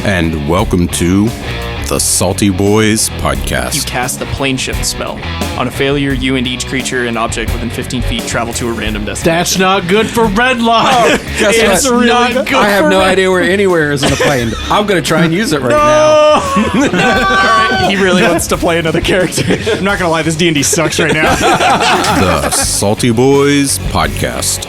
and welcome to the Salty Boys Podcast. You cast the plane shift spell. On a failure, you and each creature and object within 15 feet travel to a random destination. That's not good for Redlock. It's really not good. I have no idea where anywhere is in the plane. I'm going to try and use it right now. Alright, he really wants to play another character. I'm not going to lie, this D&D sucks right now. The Salty Boys Podcast.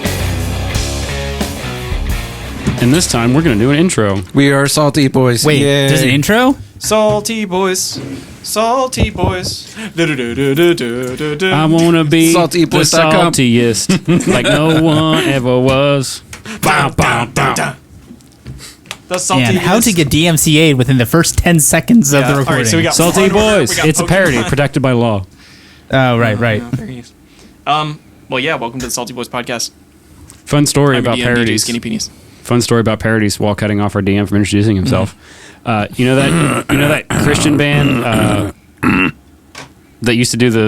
And this time, we're going to do an intro. We are Salty Boys. Wait, Yay. there's an intro? Salty boys. Salty boys. I want to be the SaltyBoys.com. saltiest, like no one ever was. Bow, bow, bow. The salty And how to get DMCA'd within the first 10 seconds of the recording. Alright, so we got Salty Pokemon, Boys. we got It's a Pokemon. parody, protected by law. Oh, right. There he is. Well, yeah, welcome to the Salty Boys Podcast. Fun story I'm about your DM, DJ parodies. Skinny Penis. Fun story about parodies while cutting off our DM from introducing himself. You know that Christian band that used to do they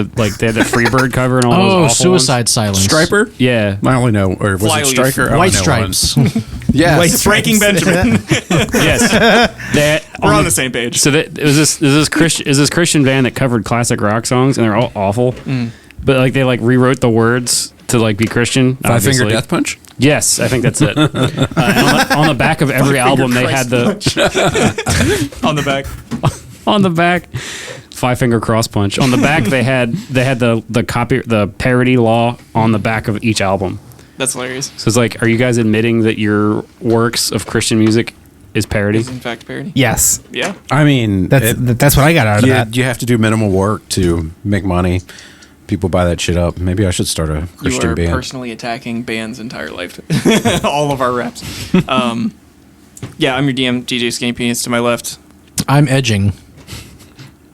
had the Freebird cover and all those Oh, awful Suicide ones? Silence. Striper? Yeah. I only know, or was Flyleaf. it Striker? I White only know one. Stripes. Yes. Breaking Benjamin. Yes. We're on the same page. So that it was this Christian band that covered classic rock songs, and they're all awful. But they rewrote the words to be Christian. Five obviously. Finger Death Punch? Yes, I think that's it. And on the back of every album, they had On the back. on the back Five Finger Cross Punch. On the back, they had the parody law on the back of each album. That's hilarious. So it's like, are you guys admitting that your works of Christian music is parody? Is in fact parody. Yes. Yeah. I mean, That's what I got out of that. you have to do minimal work to make money. People buy that shit up. Maybe I should start a You Christian are band. personally attacking band's entire life. All of our reps. Yeah, I'm your DM, DJ Skinny Penis. To my left. I'm edging.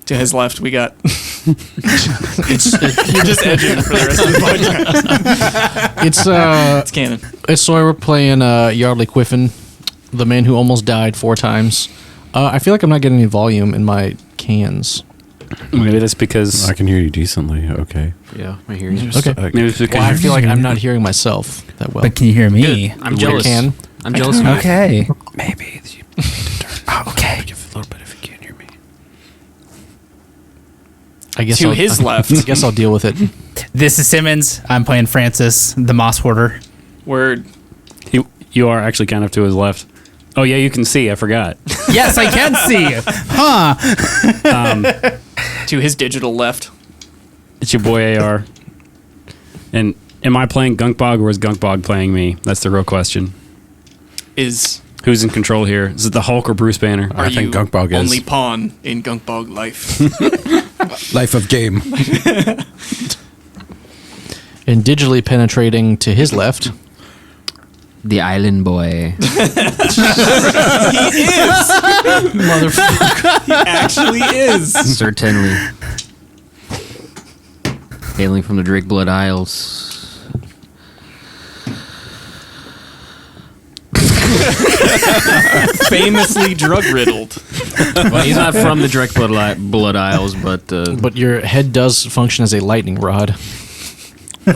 To his left, we got... It's You're just edging for the rest of the podcast. it's canon. so we're playing Yardley Quiffin, the man who almost died 4 times. I feel like I'm not getting any volume in my cans. Maybe that's because I can hear you decently. Okay. Yeah, I hear you. Okay. maybe it's because Well, I you're- feel like I'm not hearing myself that well. But can you hear me? I'm jealous. Can. I'm jealous of you. Okay. Maybe you need to turn. Oh, okay. Give a little bit if you can't hear me. I guess To his left. I guess I'll deal with it. This is Simmons. I'm playing Francis, the Moss Hoarder. Word. You are actually kind of to his left. Oh yeah, you can see. I forgot. Yes, I can see. Huh. To his digital left. It's your boy AR. And am I playing Gunkbog or is Gunkbog playing me? That's the real question. Is... Who's in control here? Is it the Hulk or Bruce Banner? Are I think you Gunkbog is. only pawn in Gunkbog life? Life of game. And digitally penetrating to his left. The Island Boy. Motherfucker. He actually is. Sir Tenley. Hailing from the Drake Blood Isles. Famously drug riddled. Well, he's not from the Drake Blood Isles, but... But your head does function as a lightning rod.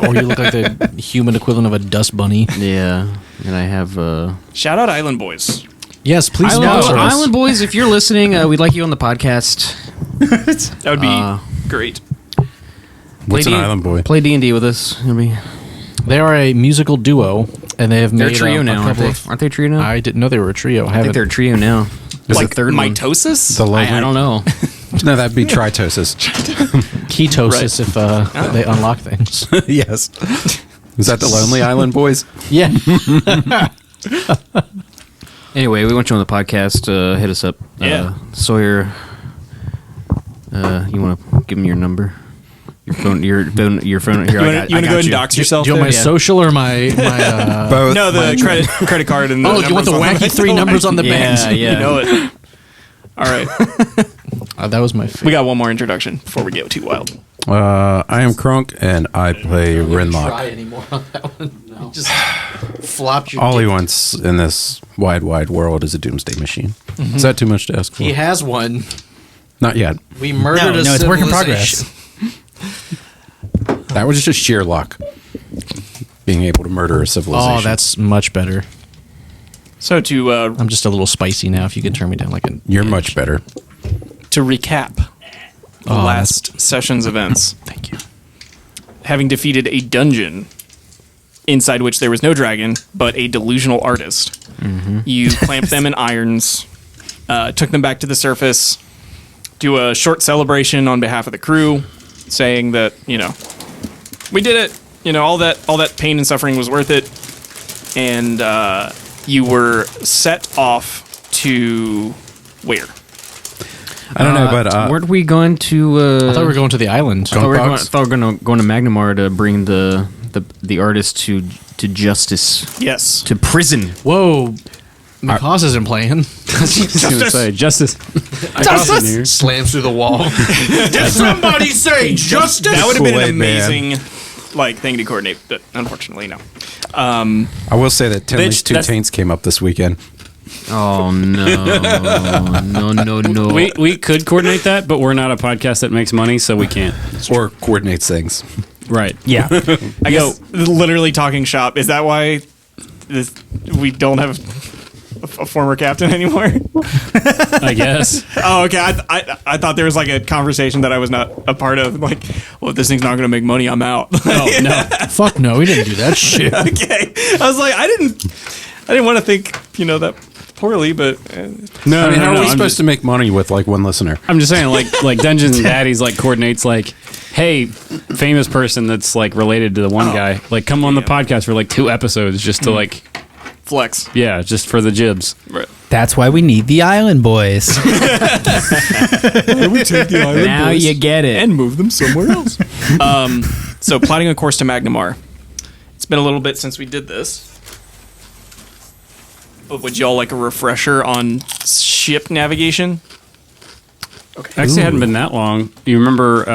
Or you look like the human equivalent of a dust bunny. yeah. And I have... Shout out Island Boys. Yes, please sponsor us. Island Boys, if you're listening, we'd like you on the podcast. That would be great. What's an D- island boy? Play D&D with us. It'll be... They are a musical duo, and they have They're made a trio a now, aren't couple they? of... Aren't they a trio now? I didn't know they were a trio. I think they're a trio now. Is Like the third one? mitosis? The lovely, I don't know. No, that'd be tritosis. ketosis if they unlock things. Yes. Is that the Lonely Island Boys? Yeah. Anyway, we want you on the podcast. Hit us up. Yeah. Sawyer, you want to give me your number? Your phone. Here, You want to I go ahead and dox yourself? Do you want my there? social or my Both. No, the credit card and the Oh, you want the numbers on wacky 3 numbers on the Yeah, band? yeah. You know it. All right. That was my favorite. We got one more introduction before we get too wild. I am Krunk, and I play Rinlock. anymore on that one. No. Just flopped your All he dick. wants in this wide world is a doomsday machine. Is that too much to ask for? He has one. Not yet. We murdered a No, it's work in civilization. progress. That was just sheer luck. Being able to murder a civilization. Oh, that's much better. So I'm just a little spicy now. If you could turn me down like an. You're inch. much better. to recap the Oh, last session's events. Thank you. Having defeated a dungeon inside which there was no dragon, but a delusional artist. You clamped them in irons, took them back to the surface, do a short celebration on behalf of the crew, saying that, we did it. All that pain and suffering was worth it. And you were set off to where? I don't know, but weren't we going to? I thought we were going to the island. I thought we were going to Magnamar to bring the artist to justice, Yes. to prison. Whoa. Mikasa isn't playing. I was gonna say justice. Justice! Slams through the wall. Did somebody say justice? That would have been an Kool-Aid Man. amazing thing to coordinate, but unfortunately, no. I will say that Tenley's two that's- taints came up this weekend. Oh no! We could coordinate that, but we're not a podcast that makes money, so we can't. Or coordinates things. Right? Yeah. I guess literally talking shop. Is that why we don't have a former captain anymore? I guess. Oh, okay. I thought there was like a conversation that I was not a part of. Like, well, if this thing's not going to make money, I'm out. Oh no! Fuck no, we didn't do that shit. Okay. I was like, I didn't want to think, that poorly, but No, I mean, how are we I'm supposed just- to make money with like one listener? I'm just saying, like Dungeons and Daddies coordinates hey, famous person that's related to the one guy, come on the podcast for 2 episodes just to flex. just for the jibs. Right. That's why we need the Island Boys. We take the island Now boys you get it. and move them somewhere else. So plotting a course to Magnamar. It's been a little bit since we did this. But would y'all like a refresher on ship navigation? Okay. Actually, it hadn't been that long. You remember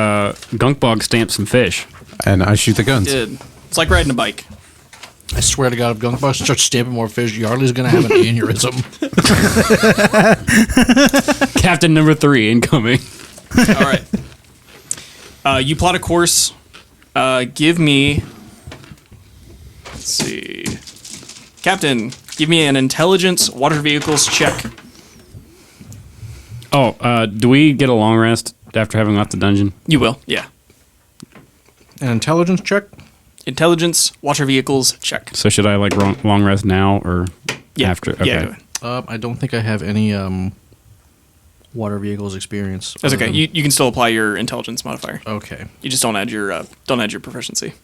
Gunkbog stamped some fish. And I shoot the guns. Did. It's like riding a bike. I swear to God, if Gunkbog starts stamping more fish, Yardley's going to have an aneurysm. Captain number 3 incoming. All right. You plot a course. Give me. Let's see. Captain, give me an intelligence water vehicles check. Oh, do we get a long rest after having left the dungeon? You will, yeah. An intelligence check? Intelligence water vehicles check. So should I long rest now or Yeah. after? Okay. Yeah. I don't think I have any water vehicles experience. That's okay. You can still apply your intelligence modifier. Okay. You just don't add your proficiency.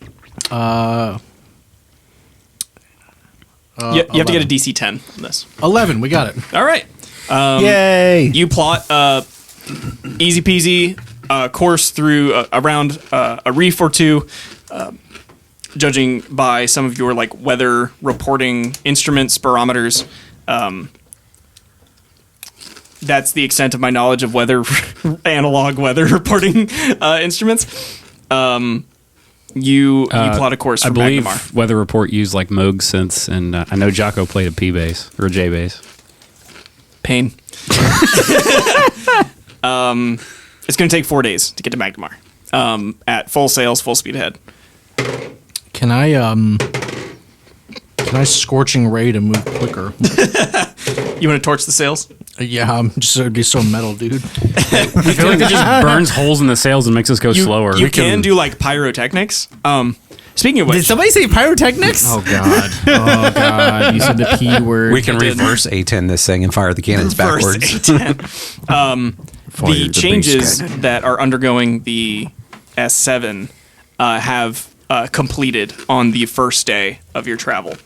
You have to get a DC 10 on this. 11, we got it. All right. Yay! You plot easy peasy course through around a reef or two, judging by some of your weather reporting instruments, barometers. That's the extent of my knowledge of analog weather reporting instruments. You plot a course for I believe Magnamar. Weather Report used Moog Sense, and I know Jocko played a P bass or a J bass. Pain. It's going to take 4 days to get to Magnamar. At full sails, full speed ahead. Can I scorching ray to move quicker? You want to torch the sails? Yeah, it'd be so metal, dude. I feel like it just burns holes in the sails and makes us go slower. You can do pyrotechnics. Speaking of Did which, somebody say pyrotechnics? Oh God! You said the P word. We can reverse A10 this thing and fire the cannons Reverse backwards. the changes that are undergoing the S7 have completed on the first day of your travel.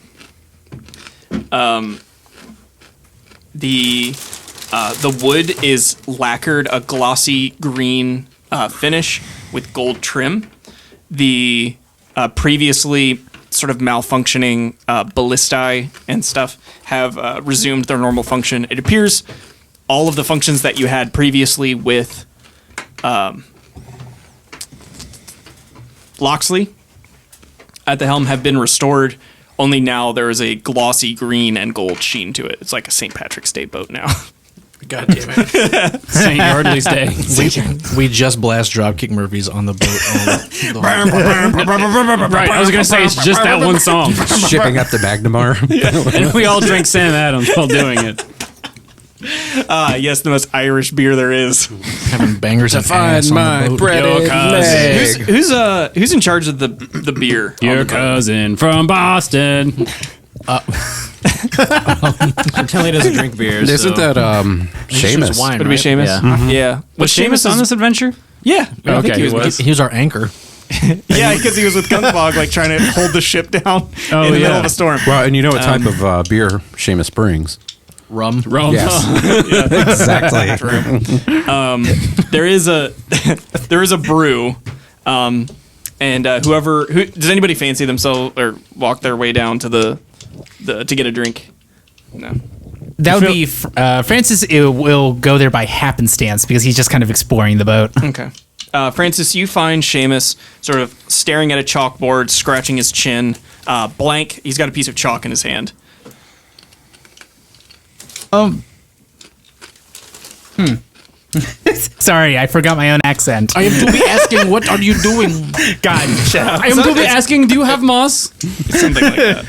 The wood is lacquered a glossy green finish with gold trim. The previously sort of malfunctioning ballistae and stuff have resumed their normal function. It appears all of the functions that you had previously with Loxley at the helm have been restored. Only now there is a glossy green and gold sheen to it. It's like a St. Patrick's Day boat now. God damn it. St. Yardley's Day. We just blast Dropkick Murphys on the boat. Right, I was going to say, it's just that one song. Shipping up to Magnamar. And we all drink Sam Adams while doing it. Yes, the most Irish beer there is. Having bangers and ass Find my on the boat. breaded leg. Who's in charge of the beer? Your cousin from Boston. Tenley doesn't drink beer. Isn't that Seamus? Wine, Would it be right? Seamus? Yeah. Yeah. Was Seamus on this adventure? Yeah. I think Okay, he was. he He was our anchor. Yeah, because he was with Gunkbog, like trying to hold the ship down in the yeah. middle of a storm. Well, and you know what type of beer Seamus brings? Rum. Rome. Yes. Exactly. There is a brew, and who does anybody fancy themselves or walk their way down to the to get a drink? No. That would be Francis. Will go there by happenstance because he's just kind of exploring the boat. Okay. Francis, you find Seamus sort of staring at a chalkboard, scratching his chin, blank. He's got a piece of chalk in his hand. Sorry, I forgot my own accent. I am to be asking, what are you doing? God, shut up. I am to be asking, do you have moss? Something like that.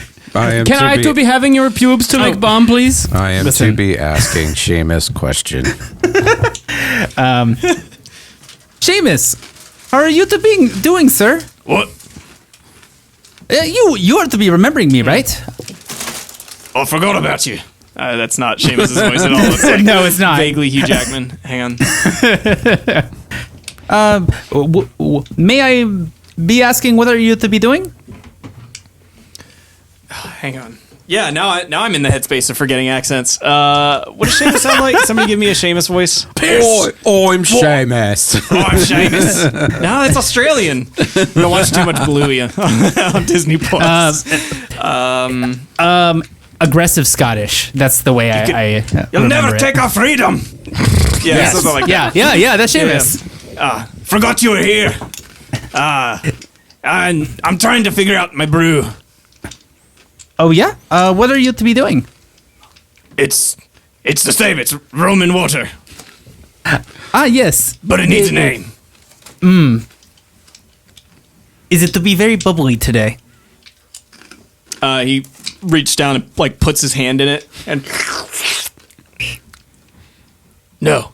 Can I to be having your pubes to make bomb, please? I am Listen. to be asking Seamus question. Seamus, how are you doing, sir? What? You are to be remembering me, right? Oh, I forgot about you. That's not Seamus's voice at all. It's like No, it's not. vaguely Hugh Jackman. Hang on. May I be asking what are you to be doing? Hang on. Yeah, now I'm in the headspace of forgetting accents. What does Seamus sound like? Somebody give me a Seamus voice. I'm Seamus. Oh, I'm Seamus. No, that's Australian. Don't watch too much Bluey on Disney Plus. Aggressive Scottish. That's the way I You'll never remember it. take our freedom. Yeah, Yes. something like that. Yeah, that's Seamus. Forgot you were here. And I'm trying to figure out my brew. Oh yeah? What are you to be doing? It's the same. It's Roman water, Ah, yes. but it needs a name. Is it to be very bubbly today? He reached down and like puts his hand in it and no.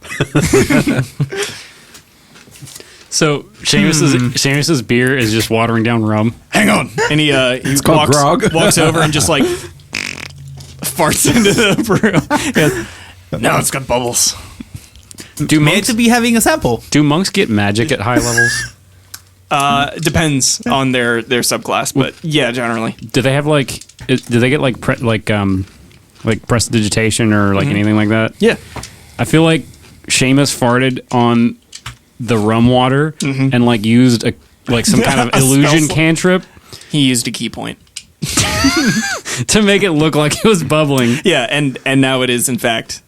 So Seamus's beer is just watering down rum. Hang on. And he called grog. walks over and just like farts into the brew. Yeah. Now it's got bubbles. Do May monks to be having a sample. do monks get magic at high levels? It depends on their subclass, but yeah, generally. Do they have like? Do they get like prestidigitation or like anything like that? Yeah. I feel like Seamus farted on the rum water and like used some kind of A illusion spell. cantrip He used a key point. to make it look like it was bubbling. Yeah, and now it is in fact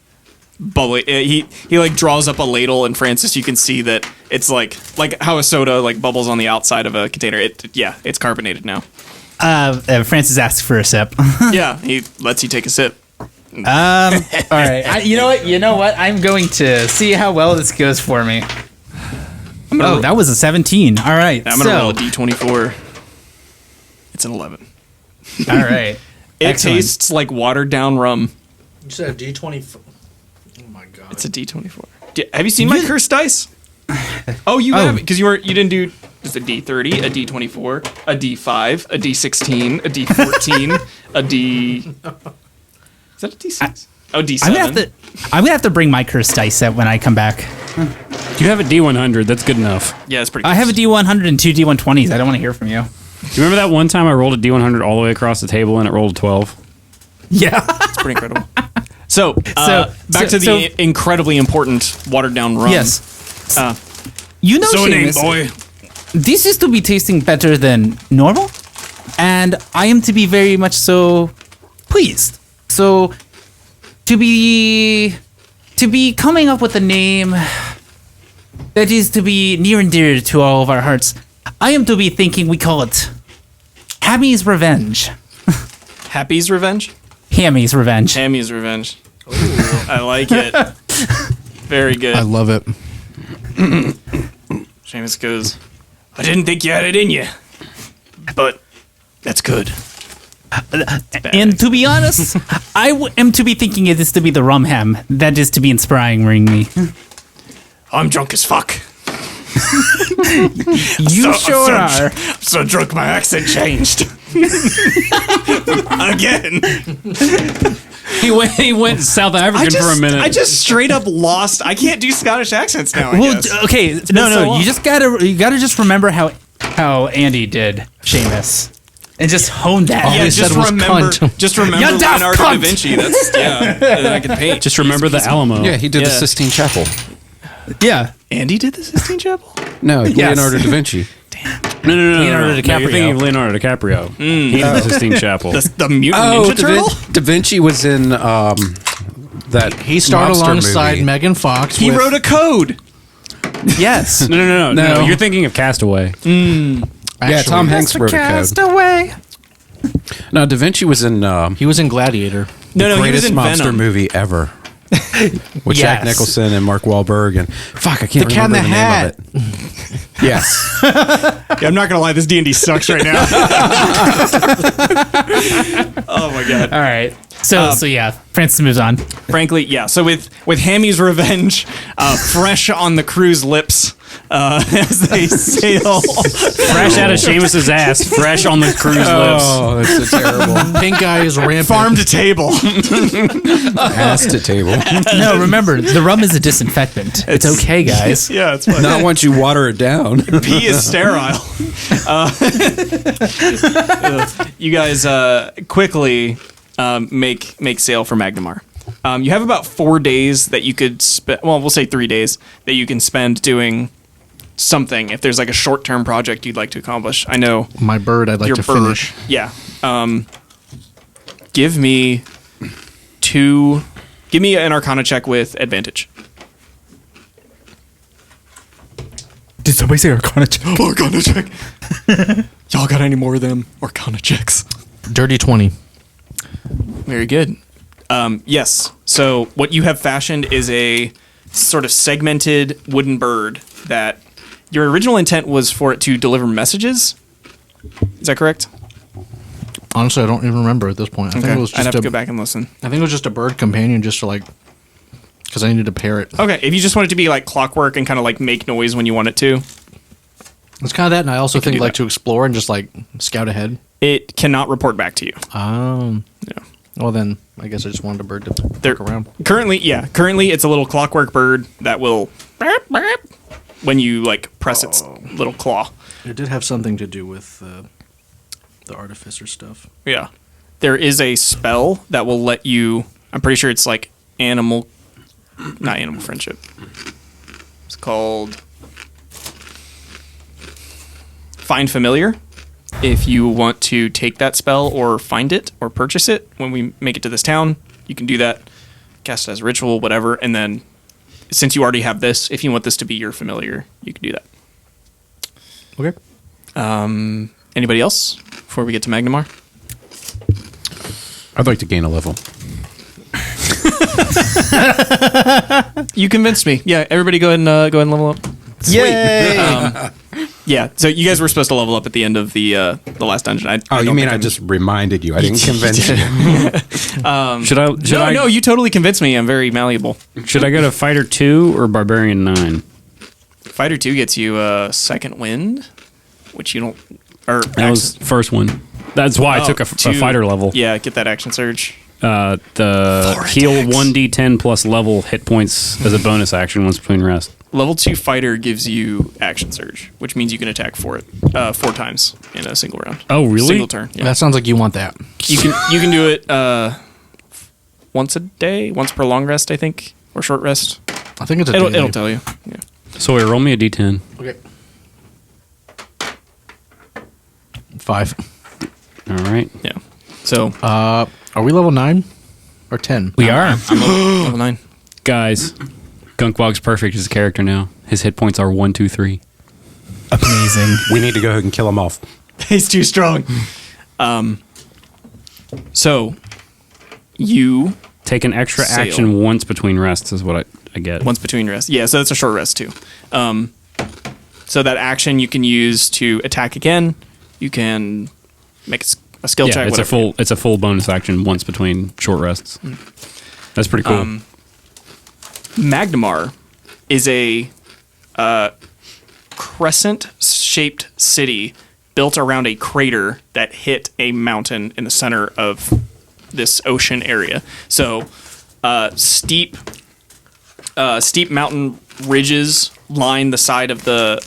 bubbly. He like draws up a ladle, and Francis, you can see that it's like how a soda like bubbles on the outside of a container. It's carbonated now. Francis asks for a sip. Yeah, he lets you take a sip. All right. You know what? I'm going to see how well this goes for me. That was a 17. All right. I'm gonna roll a d24. It's an 11. All right. It Excellent. tastes like watered down rum. You said D20. Oh my god. It's a d24. Have you seen my cursed dice? Oh, you have because you didn't do. It's a d30, a d24, a d5, a d16, a d14, a d. Is that a d6? D7. I'm gonna have to bring my cursed dice set when I come back. You have a D100. That's good enough. Yeah, it's pretty. I have a D100 and two D120s. I don't want to hear from you. Do you remember that one time I rolled a D100 all the way across the table and it rolled a 12? Yeah. It's pretty incredible. So, back to the incredibly important watered down rum. Yes. Uh, You know, so name, Seamus, boy. this is to be tasting better than normal, and I am to be very much so pleased. So, to be coming up with a name that is to be near and dear to all of our hearts, I am to be thinking we call it Hammy's Revenge. Happy's Revenge? Hammy's Revenge. Hammy's Revenge. I like it. Very good. I love it. Seamus goes, I didn't think you had it in you, but that's good. And to be honest, am to be thinking it is to be the rum ham. That is to be inspiring me. I'm drunk as fuck. You sure are. I'm so drunk my accent changed. Again. He went South African for a minute. I just straight up lost. I can't do Scottish accents now, I Well, guess. okay, been so long. you gotta just remember how Andy did Seamus, and just hone that. All Yeah, he said just was remember, cunt. just remember You daft Leonardo da cunt. Vinci. That's and then I can paint. Just remember the Alamo. Yeah, he did the Yeah. Sistine Chapel. Yeah. Andy did the Sistine Chapel. No, Leonardo da Vinci. No. Leonardo No, DiCaprio. you're thinking of Leonardo DiCaprio. He did the Sistine Chapel. The mutant Oh, ninja turtle. Da Vinci was in that. He starred mobster alongside movie. Megan Fox. He wrote a code. Yes. No. No. You're thinking of Castaway. Yeah, Tom Hanks wrote a code. Castaway. No, Da Vinci was in He was in Gladiator. No, he was greatest in mobster Venom. movie ever. With Yes. Jack Nicholson and Mark Wahlberg and fuck, I can't The Cat in remember the the name Hat. of it. Yes. Yeah, I'm not gonna lie, this D&D sucks right now. Oh my god. All right. So yeah, Francis moves on. Frankly, yeah. So with Hammy's revenge fresh on the crew's lips as they sail. Fresh out of Seamus's ass. Fresh on the crew's lips. Oh, that's so terrible. Pink eye is rampant. Farm to table. Ass to table. No, remember the rum is a disinfectant. It's okay, guys. Yeah, it's fine. Not once you water it down. Pee is sterile. You guys quickly make sail for Magnamar. You have about 4 days that you could spend. Well, we'll say 3 days that you can spend doing something. If there's like a short-term project you'd like to accomplish, I know My bird I'd like your to bird. finish. Yeah. Give me an Arcana check with advantage. Did somebody say Arcana check? Arcana check. Y'all got any more of them Arcana checks? Dirty 20. Very good. Yes. So what you have fashioned is a sort of segmented wooden bird that your original intent was for it to deliver messages. Is that correct? Honestly, I don't even remember at this point. I think it was I'd just have to go back and listen. I think it was just a bird companion, just to like, because I needed to pair it. Okay, if you just want it to be like clockwork and kind of like make noise when you want it to, It's kind of that, and I also can think do like that. to explore and just like scout ahead. it cannot report back to you. Yeah. Well, then I guess I just wanted a bird to They're- look around. Currently it's a little clockwork bird that will burp, burp when you like press its little claw. It did have something to do with the artificer stuff. Yeah. There is a spell that will let you, I'm pretty sure it's like not animal friendship. It's called Find Familiar. If you want to take that spell or find it or purchase it when we make it to this town, you can do that. Cast it as a ritual, whatever. And then since you already have this, if you want this to be your familiar, you can do that. Okay. Anybody else before we get to Magnamar? I'd like to gain a level. You convinced me. Yeah, everybody go ahead and level up. Yay! Yeah, so you guys were supposed to level up at the end of the last dungeon. I Oh, don't you mean think I I'm- just reminded you? I didn't convince you. Should No, you totally convinced me. I'm very malleable. Should I go to Fighter 2 or Barbarian 9? Fighter 2 gets you a second wind, which you don't... Or That was the first one. That's why I took a fighter level. Yeah, get that action surge. The Four heal attacks. 1d10 plus level hit points as a bonus action once between rest. Level 2 fighter gives you action surge, which means you can attack 4 times in a single round. Oh, really? Single turn. Yeah. That sounds like you want that. You can do it once a day, once per long rest, I think, or short rest. I think it's a It'll daily. tell you. Yeah. So wait, roll me a d10. Okay. 5. All right. Yeah. So Are we level 9 or 10? We are. level 9. Guys, Gunkbog's perfect as a character now. His hit points are 1, 2, 3. Amazing. We need to go ahead and kill him off. He's too strong. So you Take an extra Sail. action once between rests is what I get. Once between rests. Yeah, so that's a short rest too. So that action you can use to attack again. You can make a skill check. It's whatever. it's a full bonus action once between short rests. That's pretty cool. Magnamar is a crescent-shaped city built around a crater that hit a mountain in the center of this ocean area. So steep mountain ridges line the side of the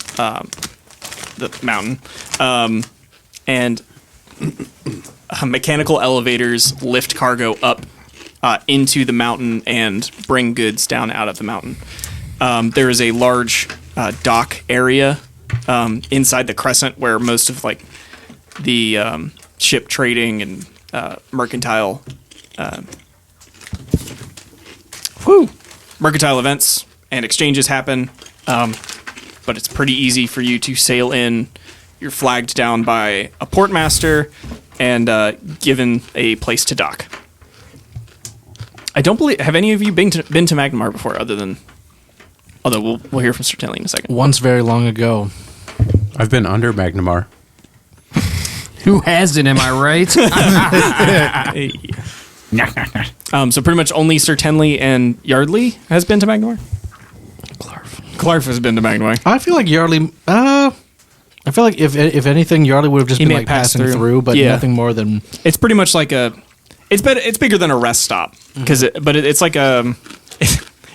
mountain, and mechanical elevators lift cargo up into the mountain and bring goods down out of the mountain. There is a large dock area inside the crescent where most of like the ship trading and mercantile events and exchanges happen. But it's pretty easy for you to sail in. You're flagged down by a portmaster and given a place to dock. I don't believe. Have any of you been to Magnamar before? Although we'll hear from Sir Tenley in a second. Once very long ago. I've been under Magnamar. Who hasn't? Am I right? So pretty much only Sir Tenley and Yardley has been to Magnamar. Clarf has been to Magnamar. I feel like Yardley. I feel like if anything, Yardley would have just He been may like have passed passing through, but Yeah. nothing more than. It's pretty much like it's bigger than a rest stop because it's like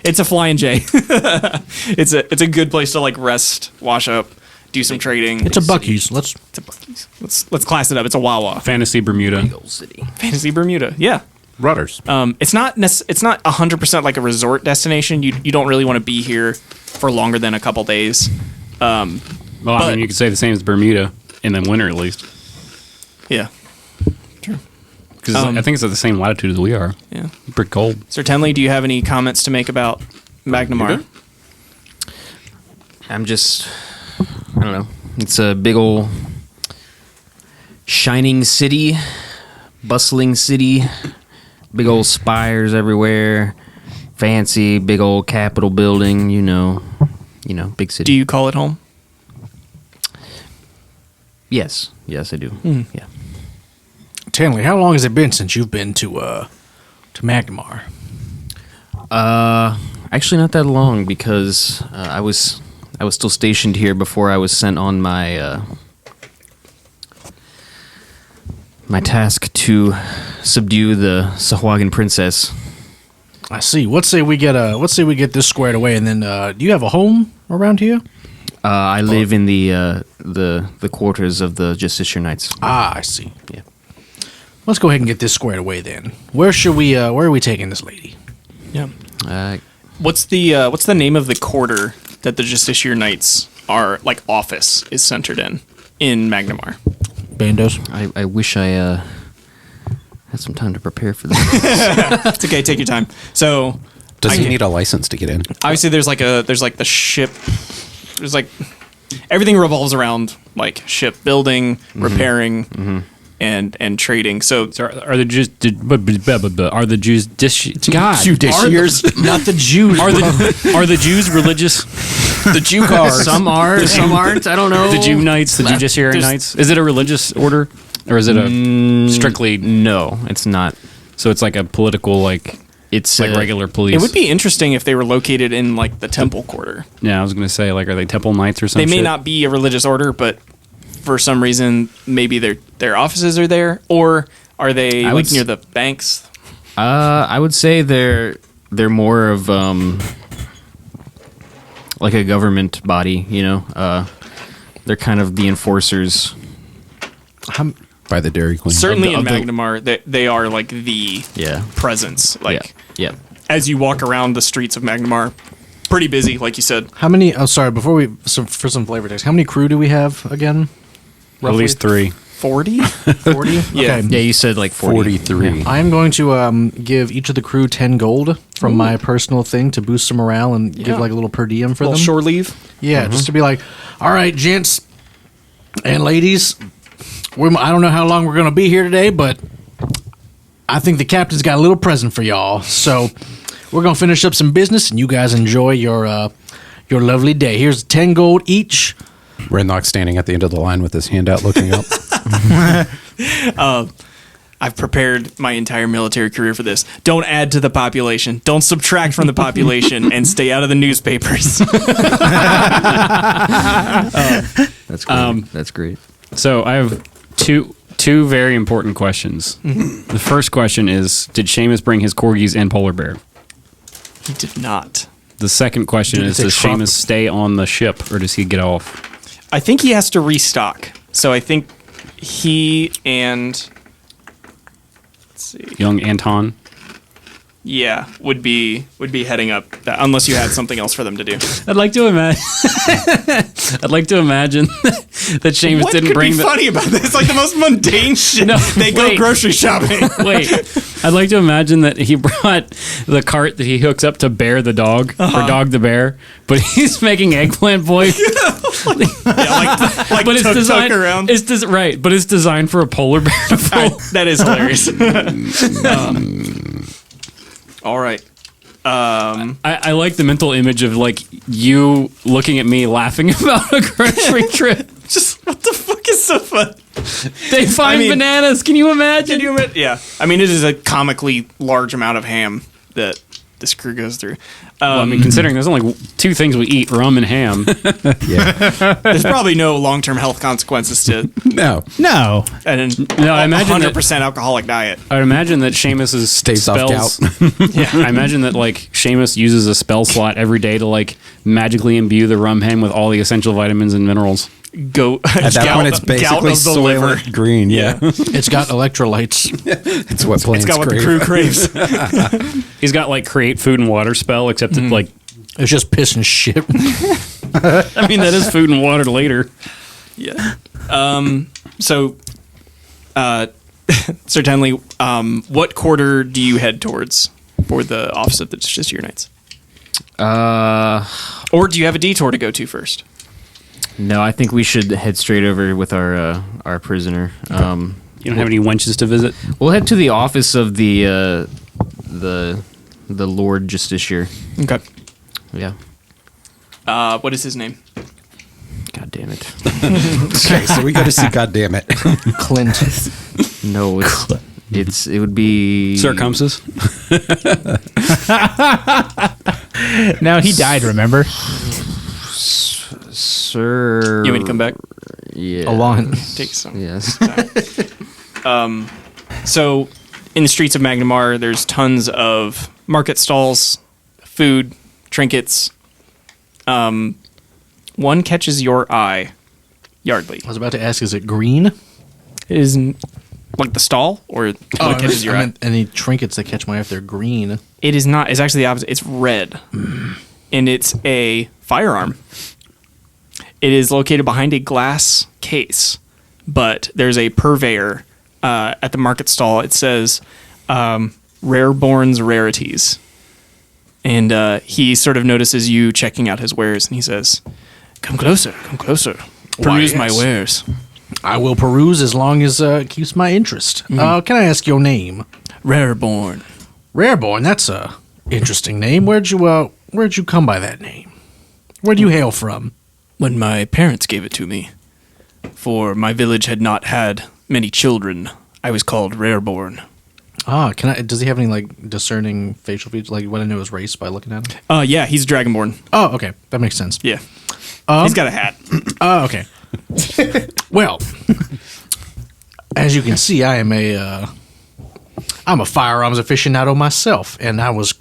it's a Flying J. it's a good place to like rest, wash up, do some trading. It's a Buc-ee's. Let's. It's a Buc-ee's. Let's class it up. It's a Wawa. Fantasy Bermuda. Fantasy Bermuda. Yeah. Rudders. It's not 100% like a resort destination. You don't really want to be here for longer than a couple days. Well, I mean, you could say the same as Bermuda in the winter, at least, Yeah. because I think it's at the same latitude as we are. Yeah. Pretty cold. Sir Tenley, do you have any comments to make about Magnamar? I don't know. It's a big old shining city, bustling city, big old spires everywhere, fancy, big old Capitol building, big city. Do you call it home? Yes, I do. Yeah. Tanley, how long has it been since you've been to Magnamar? Actually, not that long because I was still stationed here before I was sent on my my task to subdue the Sahuagin princess. I see. Let's say we get this squared away, and then do you have a home around here? I live in the quarters of the Justiciar Knights. Ah, I see. Yeah. Let's go ahead and get this squared away then. Where are we taking this lady? Yeah. Uh, What's the name of the quarter that the Justiciar Knights are like office is centered in Magnamar? Bandos. I wish I had some time to prepare for this. It's okay, take your time. So Does he need a license to get in? obviously there's like the ship. There's like everything revolves around like ship building, repairing, and trading. So So are the Jews? Are the Jews? God, Judiciaries, not the Jews. are the Jews religious? The Jew cars. Some are, some aren't. I don't know. The Jew Knights, the Judiciary Knights. Is it a religious order, or is it a strictly? No, it's not. So it's like a political, like It's like regular police. it would be interesting if they were located in like the temple quarter. Yeah, I was gonna say, like, are they Temple Knights or something? They may not be a religious order, but for some reason maybe their offices are there, or are they I like would near the banks? I would say they're more of like a government body. They're kind of the enforcers. By the Dairy Queen. Certainly of in the- Magnamar, they are like the Yeah. presence. Like Yeah. as you walk around the streets of Magnamar, pretty busy, like you said. How many? Oh, sorry. Before for some flavor text, how many crew do we have again? At least 3. 40? 40? Yeah. Okay. Yeah, you said like 40. 43. I am going to give each of the crew 10 gold from my personal thing to boost some morale and give like a little per diem for Little them. shore leave. Yeah, just to be like, all right, gents and ladies, I don't know how long we're going to be here today, but I think the captain's got a little present for y'all. So We're gonna finish up some business, and you guys enjoy your lovely day. Here's 10 gold each. Renlock standing at the end of the line with his hand out, looking up. I've prepared my entire military career for this. Don't add to the population. Don't subtract from the population, and stay out of the newspapers. That's great. That's great. So I have two very important questions. The first question is, did Seamus bring his corgis and polar bear? He did not. The second question is, does Seamus stay on the ship, or does he get off? I think he has to restock. So I think he and... Let's see. Young Anton? Yeah, would be heading up that, unless you had something else for them to do. I'd like to imagine. I'd like to imagine that Seamus What didn't could bring be funny about this? Like the most mundane shit. No, they go wait. grocery shopping. Wait, I'd like to imagine that he brought the cart that he hooks up to Bear the dog, or Dog the bear, but he's making Eggplant Boy. Yeah, like But it's tuk-tuk designed around. right, but it's designed for a polar bear to pull. That is hilarious. All right. I like the mental image of like you looking at me laughing about a grocery trip. Just what the fuck is so fun? They find bananas. Can you imagine? Yeah. I mean, it is a comically large amount of ham that this crew goes through. Well, I mean, considering there's only two things we eat: rum and ham. There's probably no long-term health consequences to No. No. an I imagine that- 100% alcoholic diet. I'd imagine that Seamus's Staves off spells. gout. Yeah, I imagine that like Seamus uses a spell slot every day to like magically imbue the rum ham with all the essential vitamins and minerals. Go At that point, it's basically Soylent Green. Yeah. It's got electrolytes. It's what planes It's got what the crave. crew craves. He's got like create food and water spell, except that like It's just piss and shit. I mean that is food and water later. Yeah. So, Sir Tenley, what quarter do you head towards for the Office of the Justiciar Knights? Or do you have a detour to go to first? No, I think we should head straight over with our prisoner. You don't have any wenches to visit? We'll head to the office of the Lord Justiciar. Okay. Yeah. What is his name? God damn it. Okay, so we go to see Goddammit. Clint. No, it would be Circumcis? No, he died, remember? Sir. You want me to come back? Yeah. Alon. Take some. Yes. So, in the streets of Magnamar, there's tons of market stalls, food, trinkets. One catches your eye, Yardley. I was about to ask, is it green? It is like the stall, or what catches your eye? meant any trinkets that catch my eye if they're green. It is not. It's actually the opposite. It's red, and it's a firearm. It is located behind a glass case, but there's a purveyor at the market stall. It says Rareborn's Rarities. And he sort of notices you checking out his wares, and he says, come closer, peruse my yes. wares. I will peruse as long as it keeps my interest. Can I ask your name? Rareborn. Rareborn, that's a interesting name. Where'd you come by that name? Where do you hail from? When my parents gave it to me, for my village had not had many children, I was called Rareborn. Does he have any like discerning facial features? Like, would I know his race by looking at him? Yeah, he's Dragonborn. Oh, okay, that makes sense. Yeah. He's got a hat. Oh, okay. Well, as you can see, I'm a firearms aficionado myself, and I was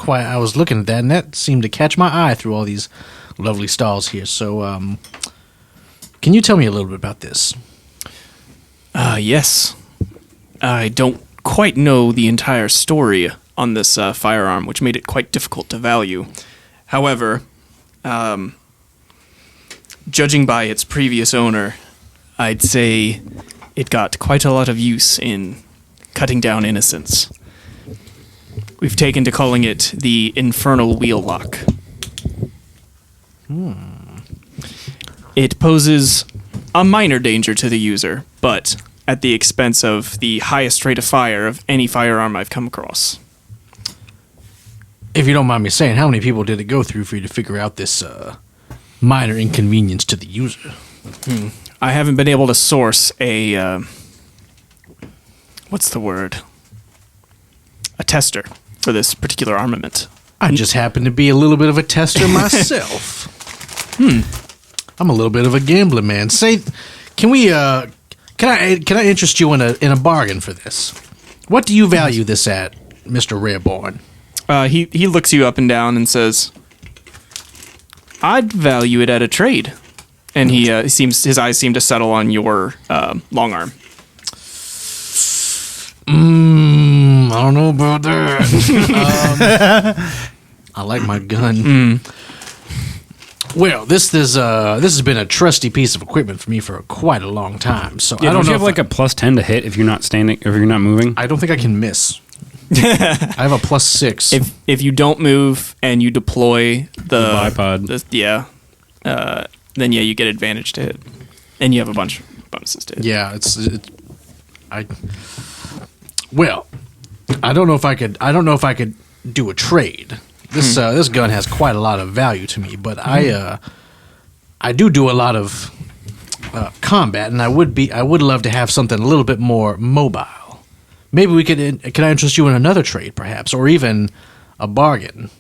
looking at that, and that seemed to catch my eye through all these lovely stalls here. So, can you tell me a little bit about this? Yes. I don't quite know the entire story on this firearm, which made it quite difficult to value. However, judging by its previous owner, I'd say it got quite a lot of use in cutting down innocents. We've taken to calling it the Infernal Wheel Lock. It poses a minor danger to the user, but at the expense of the highest rate of fire of any firearm I've come across. If you don't mind me saying, how many people did it go through for you to figure out this minor inconvenience to the user? I haven't been able to source a what's the word? A tester for this particular armament. I just happen to be a little bit of a tester myself. I'm a little bit of a gambler, man. Say, can I interest you in a bargain for this? What do you value this at, Mr. Rareborn? He looks you up and down and says, "I'd value it at a trade." And his eyes seem to settle on your long arm. I don't know about that. I like my gun. Well, this has been a trusty piece of equipment for me for quite a long time. So Yeah, I don't know you have if like a +10 to hit if you're not standing, if you're not moving. I don't think I can miss. I have a +6. If you don't move and you deploy the bipod. then you get advantage to hit, and you have a bunch of bonuses to hit. Yeah, Well, I don't know if I could do a trade. This gun has quite a lot of value to me, but I do a lot of combat, and I would love to have something a little bit more mobile. Maybe we can I interest you in another trade, perhaps, or even a bargain?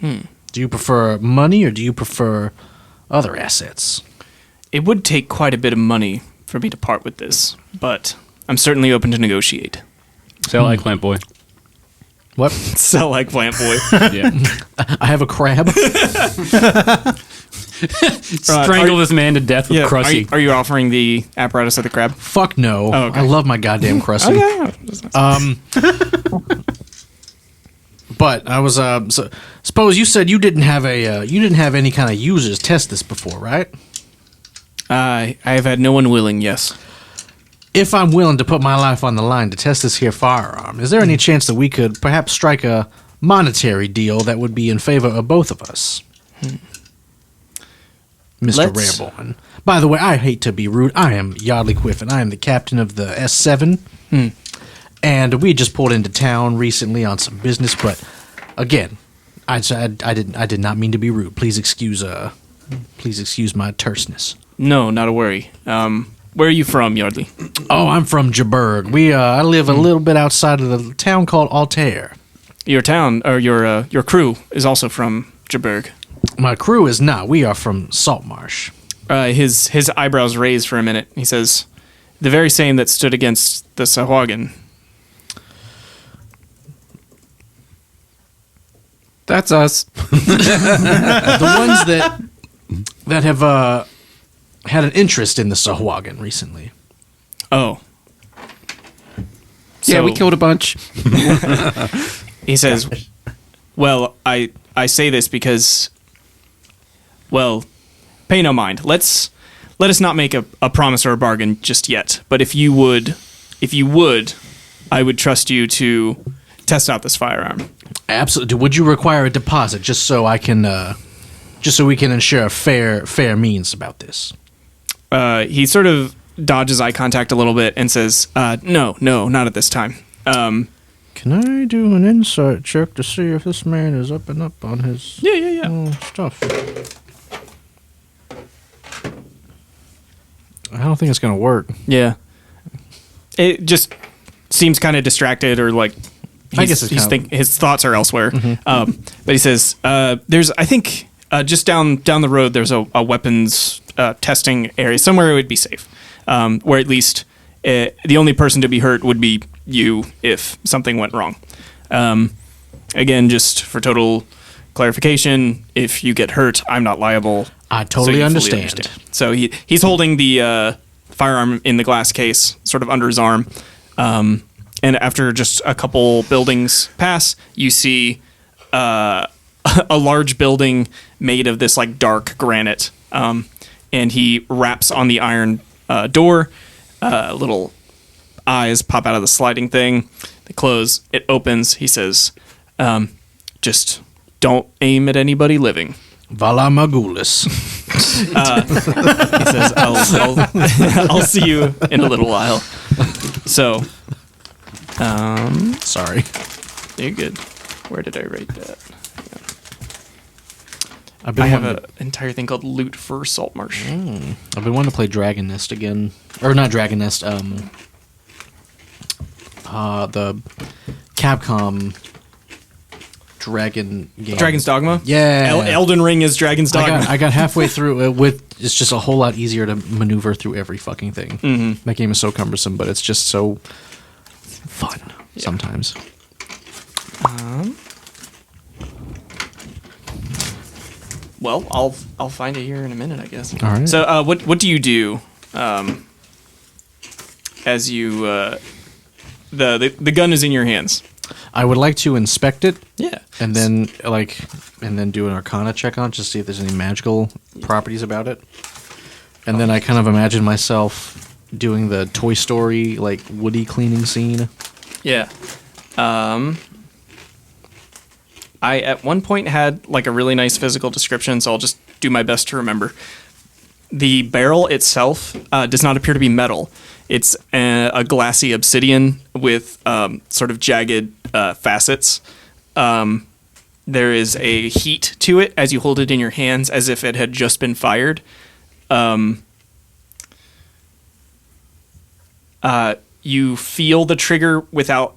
Do you prefer money, or do you prefer other assets? It would take quite a bit of money for me to part with this, but I'm certainly open to negotiate. Sell eggplant boy. What? Sell like Plant Boy. Yeah. I have a crab. Strangle this man to death with Krusty. Are you offering the apparatus of the crab? Fuck no. Oh, okay. I love my goddamn Krusty. But I was suppose you said you didn't have any kind of users test this before, right? I have had no one willing, yes. If I'm willing to put my life on the line to test this here firearm, is there any chance that we could perhaps strike a monetary deal that would be in favor of both of us? Mr. Rareborn. By the way, I hate to be rude. I am Yardley Quiffin. I am the captain of the S7. And we just pulled into town recently on some business, but again, I did not mean to be rude. Please excuse my terseness. No, not a worry. Where are you from, Yardley? Oh, I'm from Jaburg. I live a little bit outside of the town called Altair. Your town, or your crew, is also from Jaburg. My crew is not. We are from Saltmarsh. His eyebrows raise for a minute. He says, "The very same that stood against the Sahuagin." That's us. The ones that have had an interest in the Sahuagin recently. Oh. Yeah, we killed a bunch. He says, "Well, I say this because, well, pay no mind. Let us not make a promise or a bargain just yet. But if you would, I would trust you to test out this firearm." Absolutely. Would you require a deposit just so we can ensure fair means about this? He sort of dodges eye contact a little bit and says, "No, not at this time." Can I do an insight check to see if this man is up and up on his stuff? I don't think it's going to work. Yeah. It just seems kind of distracted, or like I guess his thoughts are elsewhere. But he says, "There's, I think, just down the road, there's a weapons testing area somewhere it would be safe, where at least the only person to be hurt would be you if something went wrong. Again, just for total clarification, if you get hurt, I'm not liable." I So totally you fully understand. So he's holding the firearm in the glass case, sort of under his arm. And after just a couple buildings pass, you see a large building made of this like dark granite. And he raps on the iron door. Little eyes pop out of the sliding thing. They close. It opens. He says, "Just don't aim at anybody living." Vala Magulis. He says, I'll see you in a little while. So, Sorry. you're good. Where did I write that? I've I been have wanting an entire thing called Loot for Saltmarsh. I've been wanting to play Dragon Nest again, or not Dragon Nest. The Capcom Dragon game. Dragon's Dogma? Yeah. Elden Ring is Dragon's Dogma. I got halfway through it with. It's just a whole lot easier to maneuver through every fucking thing. Mm-hmm. That game is so cumbersome, but it's just so fun sometimes. Well, I'll find it here in a minute, I guess. All right. So, what do you do as you the gun is in your hands? I would like to inspect it. Yeah. And then do an Arcana check on it to see if there's any magical properties about it. And then I kind of imagine myself doing the Toy Story like Woody cleaning scene. Yeah. I at one point had like a really nice physical description, so I'll just do my best to remember. The barrel itself does not appear to be metal. It's a glassy obsidian with sort of jagged facets. There is a heat to it as you hold it in your hands, as if it had just been fired. You feel the trigger without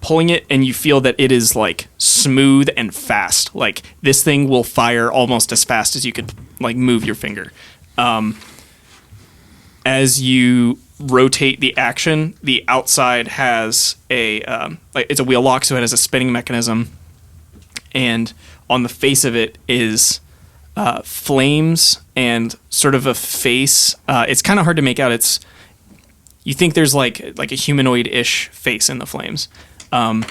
pulling it, and you feel that it is like smooth and fast. Like this thing will fire almost as fast as you could like move your finger. As you rotate the action, the outside has it's a wheel lock, so it has a spinning mechanism, and on the face of it is flames and sort of a face. It's kind of hard to make out. You think there's like a humanoid-ish face in the flames, and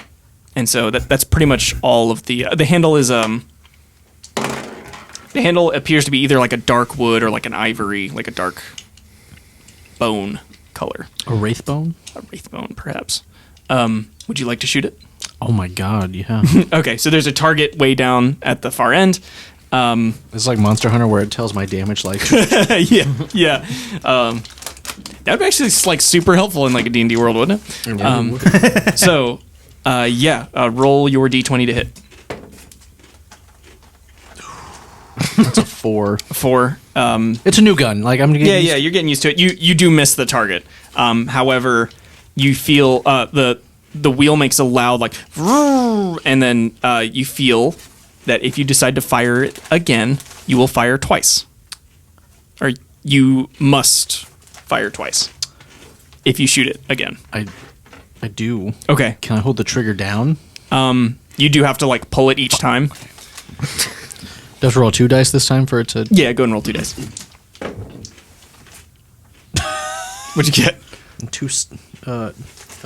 so that's pretty much all of the handle is the handle appears to be either like a dark wood or like an ivory, like a dark bone color. A wraithbone? A wraithbone, perhaps. Would you like to shoot it? Oh my god, yeah. Okay, so there's a target way down at the far end. It's like Monster Hunter where it tells my damage like yeah. That would be actually like super helpful in like a D&D world, wouldn't it? So, roll your D20 to hit. That's a 4. 4. It's a new gun. Like I'm gonna get You're getting used to it. You do miss the target. However, you feel the wheel makes a loud like, and then you feel that if you decide to fire it again, you will fire twice, or you must fire twice if you shoot it again. I do. Okay. Can I hold the trigger down? You do have to like pull it each time. Does roll 2 dice this time for it to? Yeah, go and roll 2 dice. What'd you get? A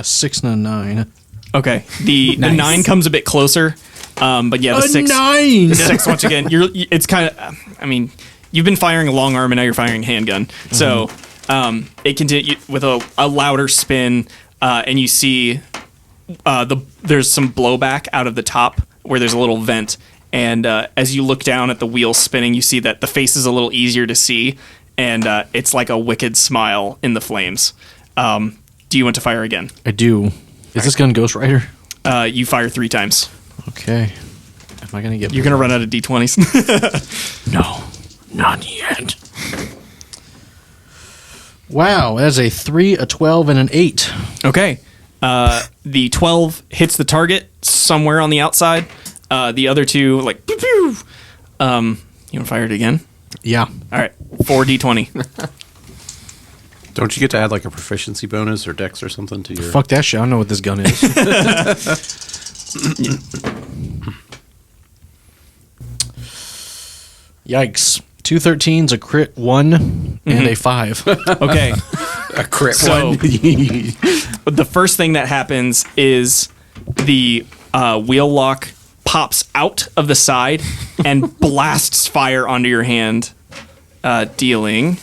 6 and a 9. Okay. The 9 comes a bit closer. But yeah, the 6. 9. The 6 once again. It's kind of. I mean, you've been firing a long arm and now you're firing a handgun. So it continues with a louder spin, and you see there's some blowback out of the top where there's a little vent. And as you look down at the wheel spinning, you see that the face is a little easier to see, and it's like a wicked smile in the flames. Do you want to fire again? I do. Is this gun Ghost Rider? You fire 3 times. Okay. Am I gonna get? You're gonna run out of D20s. No, not yet. Wow, that's a 3, a 12, and an 8. Okay. The 12 hits the target somewhere on the outside. The other 2, like, pew, pew. You want to fire it again? Yeah. All right. 4d20. Don't you get to add like a proficiency bonus or dex or something to your... Fuck that shit. I don't know what this gun is. Yikes. 2 13s, a crit 1, and a 5. Okay. A crit So, one. the first thing that happens is the wheel lock pops out of the side and blasts fire onto your hand, dealing...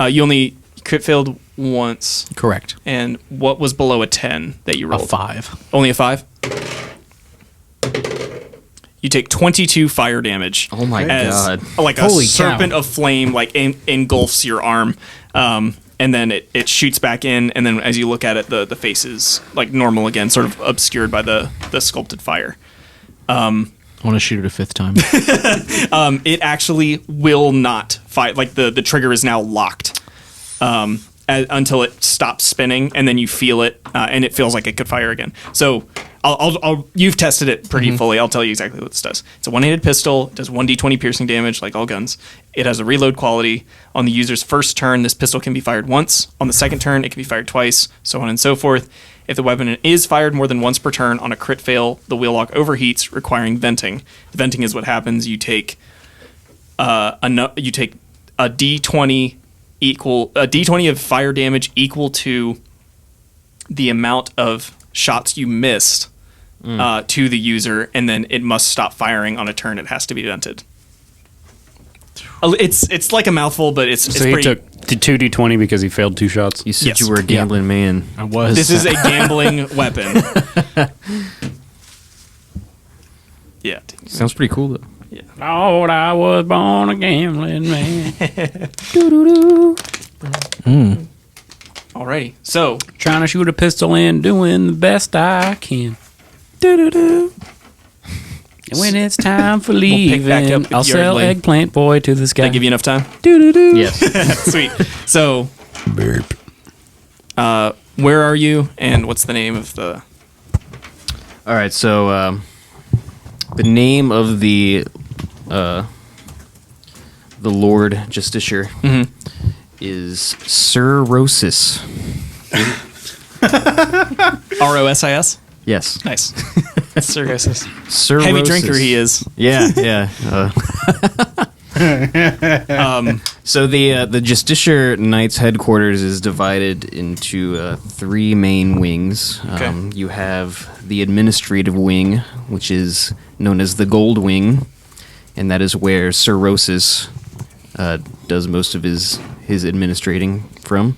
you only crit failed once. Correct. And what was below a 10 that you rolled? A 5. Only a 5? You take 22 fire damage. Oh my God. Like a Holy serpent cow. of flame like engulfs your arm. And then it shoots back in, and then as you look at it, the face is like normal again, sort of obscured by the sculpted fire. I want to shoot it a fifth time. It actually will not fire. Like the trigger is now locked until it stops spinning, and then you feel it, and it feels like it could fire again. So you've tested it pretty fully. I'll tell you exactly what this does. It's a one-handed pistol. It does 1d20 piercing damage, like all guns. It has a reload quality. On the user's first turn, this pistol can be fired once. On the second turn, it can be fired twice, so on and so forth. If the weapon is fired more than once per turn, on a crit fail, the wheel lock overheats, requiring venting. Venting is what happens. You take a d20 of fire damage equal to the amount of shots you missed to the user, and then it must stop firing on a turn. It has to be vented. It's like a mouthful, but it's So he pretty. took 2d20 because he failed 2 shots. You said Yes. you were a gambling man. I was. This is a gambling weapon. Yeah. Sounds pretty cool though. Lord, I was born a gambling man. Alrighty. So Trying to shoot a pistol and doing the best I can. Do-do-do. And when it's time for pick back leaving, up with I'll sell Yardley. Eggplant Boy to this did guy. I give you enough time? Do-do-do. Yes. Sweet. So Burp. where are you, and what's the name of the? All right. So the name of the Lord Justiciar is Sir Rosis. ROSIS? Yes. Nice. Cirrhosis. Sir Heavy Rosis. drinker he is. Yeah, yeah. So the Justiciar Knights headquarters is divided into 3 main wings. Okay. You have the administrative wing, which is known as the Gold Wing, and that is where Sir Rosis does most of his administrating from.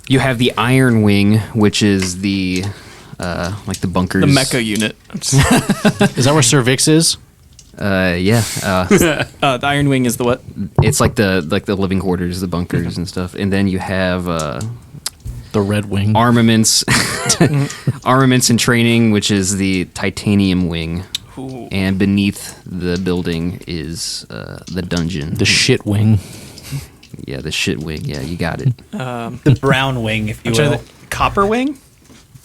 You have the Iron Wing, which is the like the bunkers. The mecha unit. Is that where Sir Vix is? Yeah. The Iron Wing is the what? It's like the living quarters, the bunkers and stuff. And then you have The Red Wing. armaments, armaments and training, which is the Titanium Wing. Ooh. And beneath the building is the dungeon. The Shit Wing. Yeah, the shit wing. Yeah, you got it. The brown wing, if you Which are will. the Copper Wing?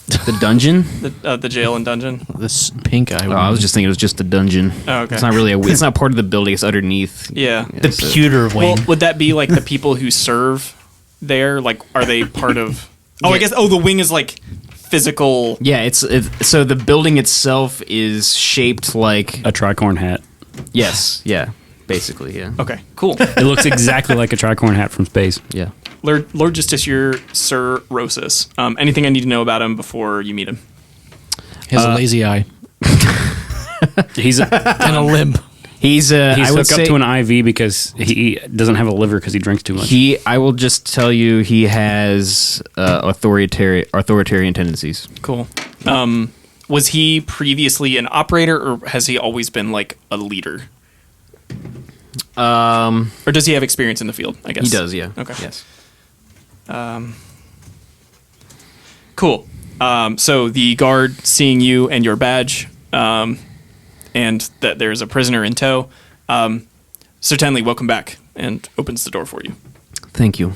The dungeon. The jail and dungeon. This pink eye Oh, wing. I was just thinking it was just the dungeon. Oh, okay. It's not really it's not part of the building. It's underneath. Yeah. The so- pewter wing. Well, would that be like the people who serve there? Like, are they part of? Oh, I Yeah. guess. Oh, the wing is like physical. Yeah, it's so the building itself is shaped like A tricorn hat. yes, yeah, basically, yeah, Okay, cool. It looks exactly like a tricorn hat from space. yeah. Lord Justiciar Sir Rosis. Anything I need to know about him before you meet him? He has a lazy eye He's and a limp. He's he's I would hooked say up to an IV because he doesn't have a liver because he drinks too much. I will just tell you he has authoritarian tendencies. Cool. Was he previously an operator, or has he always been like a leader? Or does he have experience in the field? I guess He does, yeah. Okay. Yes. Cool. So the guard, seeing you and your badge, and that there's a prisoner in tow, Sir Tenley, welcome back, and opens the door for you. Thank you.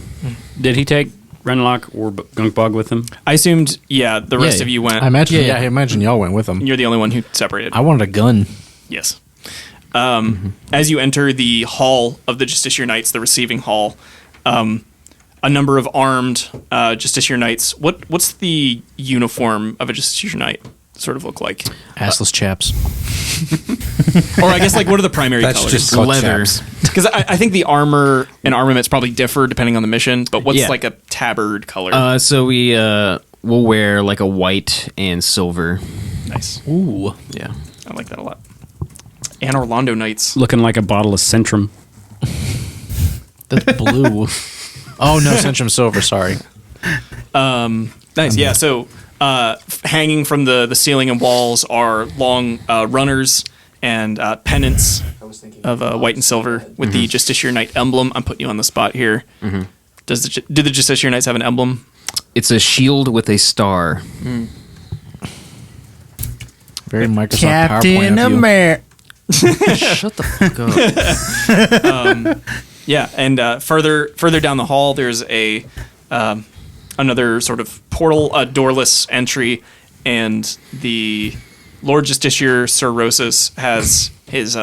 Did he take Renlock or Gunkbog with him? I assumed, yeah, the rest Yeah, of you went. I imagine. Yeah, I imagine y'all went with him. You're the only one who separated. I wanted a gun. Yes. As you enter the hall of the Justiciar Knights, the receiving hall, a number of armed Justiciar Knights. What's the uniform of a Justiciar Knight sort of look like? Assless chaps. Or I guess, like, what are the primary That's colors? just called Leather. chaps. Because I think the armor and armaments probably differ depending on the mission, but what's Yeah. like a tabard color? So we'll wear like a white and silver. Nice. Ooh. Yeah. I like that a lot. And Orlando Knights. Looking like a bottle of Centrum. That's blue. Oh no, Centrum Silver. Sorry. Nice. Yeah. So hanging from the ceiling and walls are long runners and pennants of white and silver with the Justiciar Knight emblem. I'm putting you on the spot here. Do the Justiciar Knights have an emblem? It's a shield with a star. Very Microsoft Captain PowerPoint of you. America. Shut the fuck up. Yeah, and further down the hall, there's a another sort of portal, a doorless entry, and the Lord Justiciar Sir Rosus has his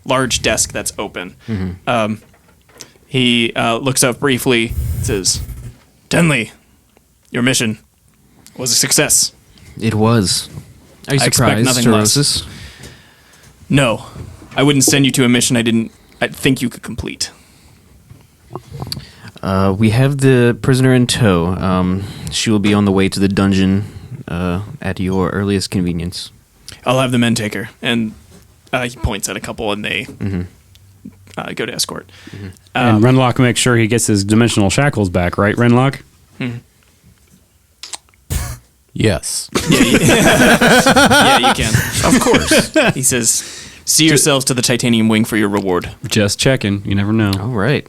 large desk that's open. He looks up briefly, says, "Tenley, your mission was a success." It was. Are you I expect surprised, nothing Sir less. Rosus? No, I wouldn't send you to a mission I think you could complete. We have the prisoner in tow. She will be on the way to the dungeon at your earliest convenience. I'll have the men take her. And he points at a couple, and they go to escort. And Renlock makes sure he gets his dimensional shackles back, right, Renlock? Yes. Yeah, you can. Of course. He says, "See yourselves to the titanium wing for your reward." Just checking. You never know. All right.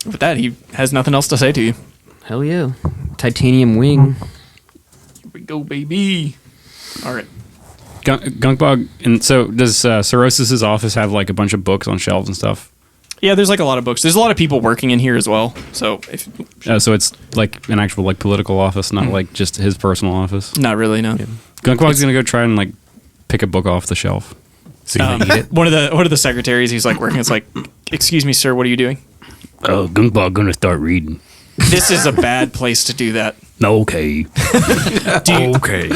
With that, he has nothing else to say to you. Hell yeah. Titanium wing. Here we go, baby. All right. Gunkbog, and so does Cirrhosis's office have like a bunch of books on shelves and stuff? Yeah, there's like a lot of books. There's a lot of people working in here as well. So if So it's like an actual like political office, not like just his personal office. not really, no. Gunkbog's gonna go try and like pick a book off the shelf. So you can eat it. One of the secretaries, he's like working. It's like, "Excuse me, sir, what are you doing?" Oh, Gunkbog gonna start reading. This is a bad place to do that. Okay. Okay.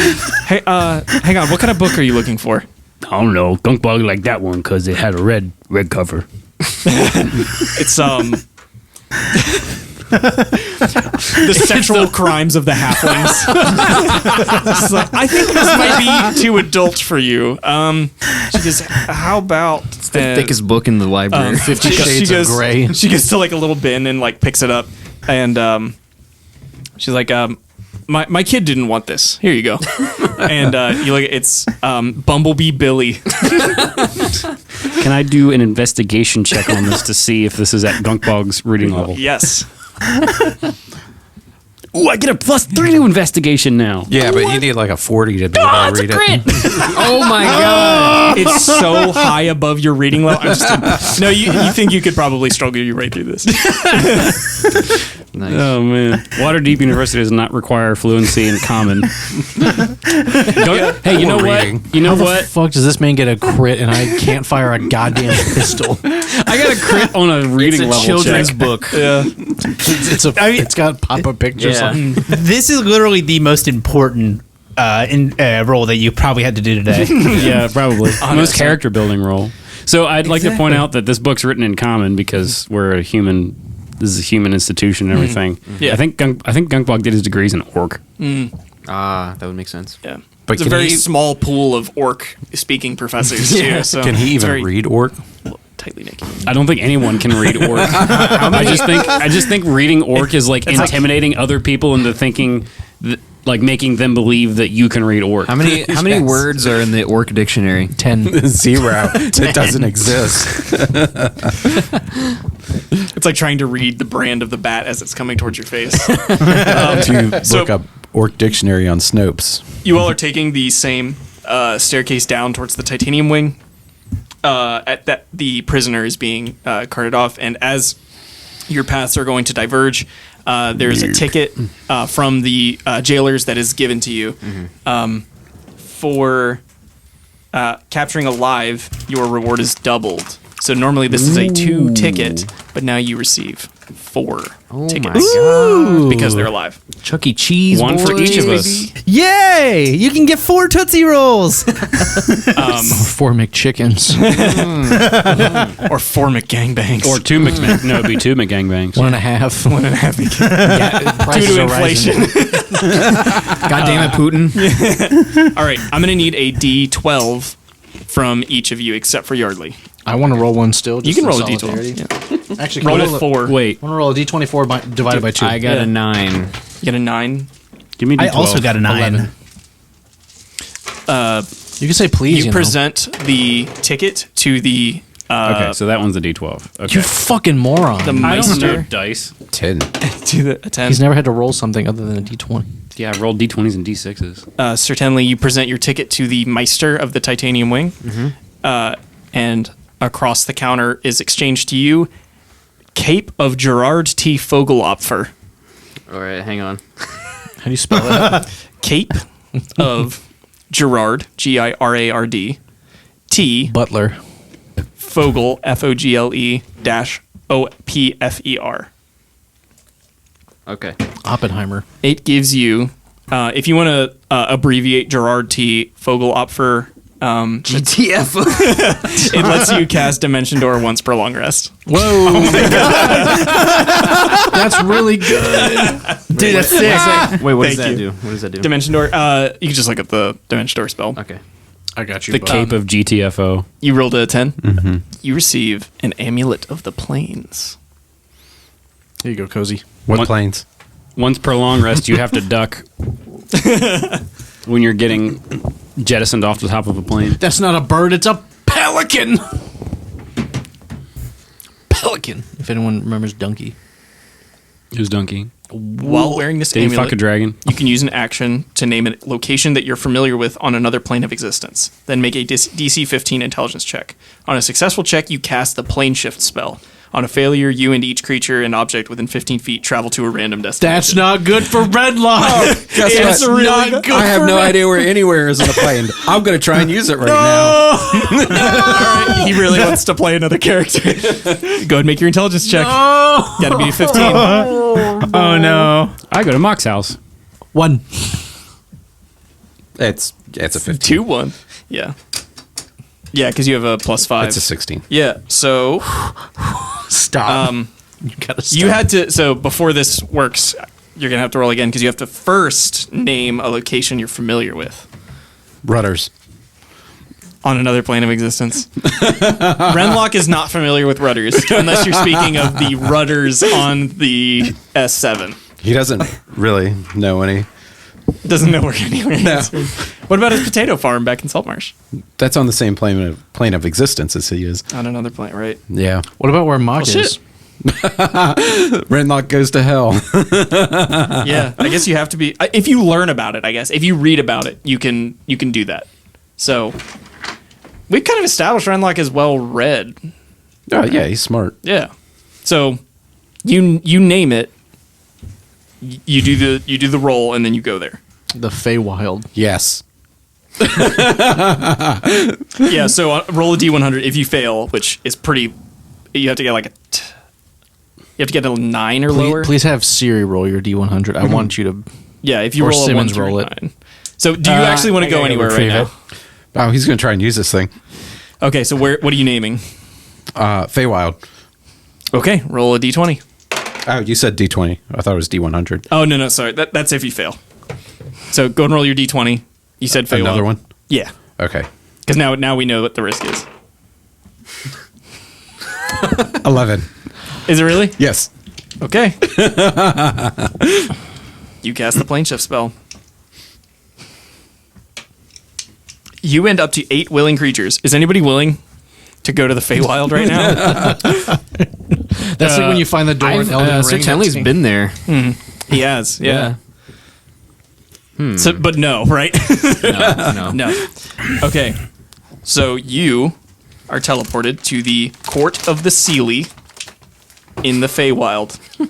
Hey, hang on. What kind of book are you looking for? I don't know. Gunkbog like that one because it had a red cover. It's the sexual crimes of the halflings. It's like, I think this might be too adult for you. She goes, "How about The thickest book in the library. 50 Shades of Grey. She goes to like a little bin and like picks it up, and she's like, my kid didn't want this. Here you go." And you look, it's Bumblebee Billy. Can I do an investigation check on this to see if this is at Gunkbog's reading level? Yes. Ooh, I get a +3 to investigation now. Yeah, but you need like a 40 to be able to read it. Oh my god. It's so high above your reading level. I'm just kidding. No, you think you could probably struggle your way through this. Nice. Oh man, Waterdeep University does not require fluency in common. Hey, you know what? reading. You know How the what? fuck does this man get a crit and I can't fire a goddamn pistol? I got a crit on a reading It's a level children's check. book. Yeah. It's got pop-up pictures. Yeah. on. This is literally the most important role that you probably had to do today. Yeah, probably most character building role. So I'd like to point out that this book's written in common because we're a human. This is a human institution and everything. Yeah. I think Gunkbog did his degrees in Orc. Ah, that would make sense. Yeah. But It's a can very he- small pool of orc speaking professors too. So Can he it's even very read Orc? tightly knit. I don't think anyone can read Orc. I just think reading Orc is like intimidating other people into thinking, like making them believe that you can read Orc. How many Yes. words are in the orc dictionary? 10. 0. It doesn't exist. It's like trying to read the brand of the bat as it's coming towards your face. To So- look up Orc dictionary on Snopes. You all are taking the same staircase down towards the titanium wing. At that, the prisoner is being carted off, and as your paths are going to diverge, there's a ticket from the jailers that is given to you for capturing alive. Your reward is doubled. So normally this is a 2 ticket, but now you receive 4 tickets my god. because they're alive. Chuck E. Cheese. One for each of boys. us. Yay! You can get 4 Tootsie Rolls. 4 McChickens. Or 4 McGangbangs. Or 2 McGang. No, it'd be 2 McGangbangs. 1.5. 1.5. Yeah, Due prices to are rising. inflation. God damn it, Putin. All right, I'm going to need a D12 from each of you except for Yardley. I want to roll one still. You Just can for roll a solidarity. D12. Yeah. Actually, Roll can I a 4. Wait, I want to roll a D24 divided by 2. I got a 9. You get a 9. give me I D12. also got a 9. 11. You can say please. You know. present the ticket to the Okay, so that one's a D12. Okay. You fucking moron. The I don't know Meister. dice. 10. Do a 10. He's never had to roll something other than a d20. Yeah, I rolled D20s and D6s. Sir Tenley, you present your ticket to the Meister of the Titanium Wing, and across the counter is exchanged to you Cape of Gerard T. Vogelopfer. All right, hang on. How do you spell that? Cape of Gerard, Girard, T. Butler. Fogel, Fogle dash Opfer. Okay. Oppenheimer. It gives you, if you want to abbreviate Gerard T. Vogelopfer, GTF. it lets you cast Dimension Door once per long rest. Whoa. That's really good. Dude, that's sick. Wait, what does Thank that you. do? What does that do? Dimension Door, you can just look up the Dimension Door spell. Okay. I got you. The bud. Cape of GTFO. You rolled a 10. You receive an Amulet of the Plains. Here you go, Cozy. What planes? Once per long rest, you have to duck when you're getting jettisoned off the top of a plane. That's not a bird, it's a pelican. Pelican. If anyone remembers Donkey. Who's Donkey? While wearing this Did he amulet, fuck a dragon? you can use an action to name a location that you're familiar with on another plane of existence. Then make a DC 15 intelligence check. On a successful check, you cast the plane shift spell. On a failure, you and each creature and object within 15 feet travel to a random destination. That's not good for Redlock. Guess It's what? really good I have no idea where anywhere is on a plane. I'm going to try and use it right now. He really wants to play another character. Go ahead and make your intelligence check. Oh. Gotta be a 15. Oh no. I go to Mock's house. 1. It's a 15. 2-1. Yeah. Yeah, because you have a +5. It's a 16. Yeah, so Stop. You gotta stop. you had to. So before this works, you're gonna have to roll again because you have to first name a location you're familiar with Rudders. on another plane of existence. Renlock is not familiar with rudders unless you're speaking of the rudders on the S7. He doesn't really know any. Doesn't know where anywhere is. What about his potato farm back in Saltmarsh? That's on the same plane of existence as he is. On another plane, right? Yeah. What about where Mock Well, is? shit. Renlock goes to hell. Yeah, I guess you have to be. If you learn about it, I guess if you read about it, you can do that. So we've kind of established Renlock as well read. Oh, yeah, he's smart. Yeah. So you name it. You do the roll and then you go there. The Feywild. Yes. Yeah. So roll a d100. If you fail, which is pretty, you have to get like you have to get a 9 or lower. Please have Siri roll your D100. I want you to. Yeah. If you or roll Simmons a 1 through roll it. 9. So do you actually want to go anywhere right now? Oh, he's going to try and use this thing. Okay. So what are you naming? Feywild. Okay. Roll a d20. Oh, you said D20. I thought it was D100. Oh no, sorry. That's if you fail. So go and roll your d20. You said fail. Another one? Yeah. Okay. Because now we know what the risk is. 11. Is it really? Yes. Okay. You cast the plane shift spell. You end up to 8 willing creatures. Is anybody willing to go to the Feywild right now? That's like when you find the door in Elden Ring. Sir Tenley's been there. He has. Yeah. So, but no, right? No. No. Okay. So you are teleported to the Court of the Seelie in the Feywild. Go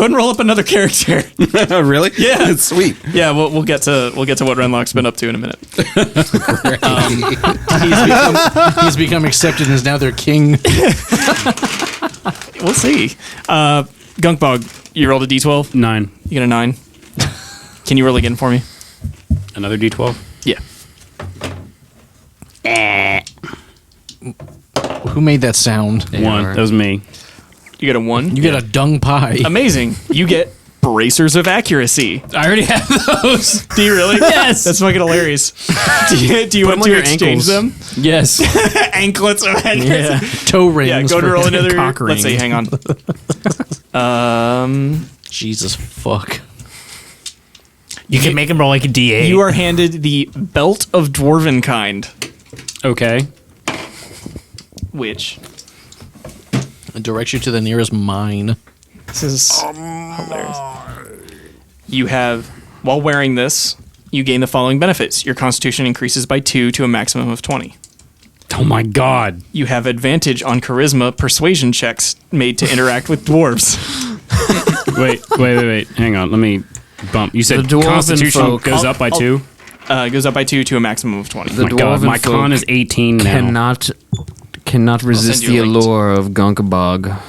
ahead and roll up another character. Really? Yeah. It's sweet. Yeah, we'll get to what Renlock's been up to in a minute. He's become accepted and is now their king. We'll see. Gunkbog, you rolled a d12. 9. You get a 9. Can you roll again for me? Another D12. Yeah. Who made that sound? 1. That was me. You get a 1. You get a dung pie. Amazing. You get Bracers of Accuracy. I already have those. Do you really? Yes. That's fucking hilarious. Do you want on to your exchange ankles. them? Yes. Anklets of accuracy. Yeah. Toe rings. Yeah, go to for roll another. cock ring. Let's see, hang on. Jesus fuck. You can make him roll like a D8. You are handed the Belt of Dwarven Kind. Okay. which It directs you to the nearest mine. this is hilarious. You have, while wearing this, you gain the following benefits. Your constitution increases by 2 to a maximum of 20. Oh my god. You have advantage on charisma persuasion checks made to interact with dwarves. Wait. Hang on. Let me bump. You said The dwarven Constitution folk- goes up by 2? It goes up by 2 to a maximum of 20. The My god, dwarven my con folk is 18 now. cannot resist send you the a link. allure of Gunkbog.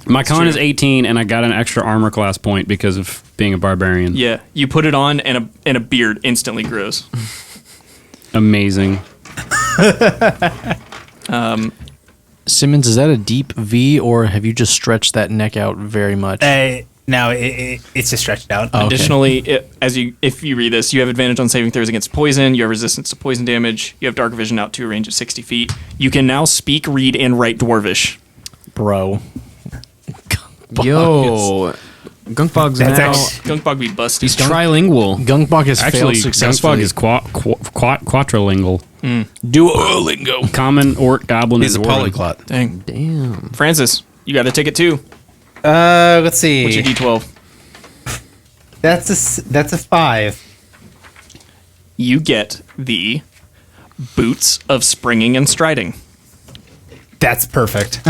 My con true. is 18, and I got an extra armor class point because of being a barbarian. Yeah, you put it on, and a beard instantly grows. Amazing. Simmons, is that a deep V, or have you just stretched that neck out very much? No, it's just stretched out. Oh, okay. Additionally, if you read this, you have advantage on saving throws against poison. You have resistance to poison damage. You have dark vision out to a range of 60 feet. You can now speak, read, and write Dwarvish. Bro. Yo, Gunkbog's That's now. actually- Gunkbog be busted. He's trilingual. Gunkbog has Actually, failed successfully. Gunkbog is quadrilingual. Duolingo. Common, orc, goblin, He's a and dwarven. polyglot. Dang. Damn. Francis, you got a ticket too. Let's see. What's your D12? That's a 5. You get the boots of springing and striding. That's perfect.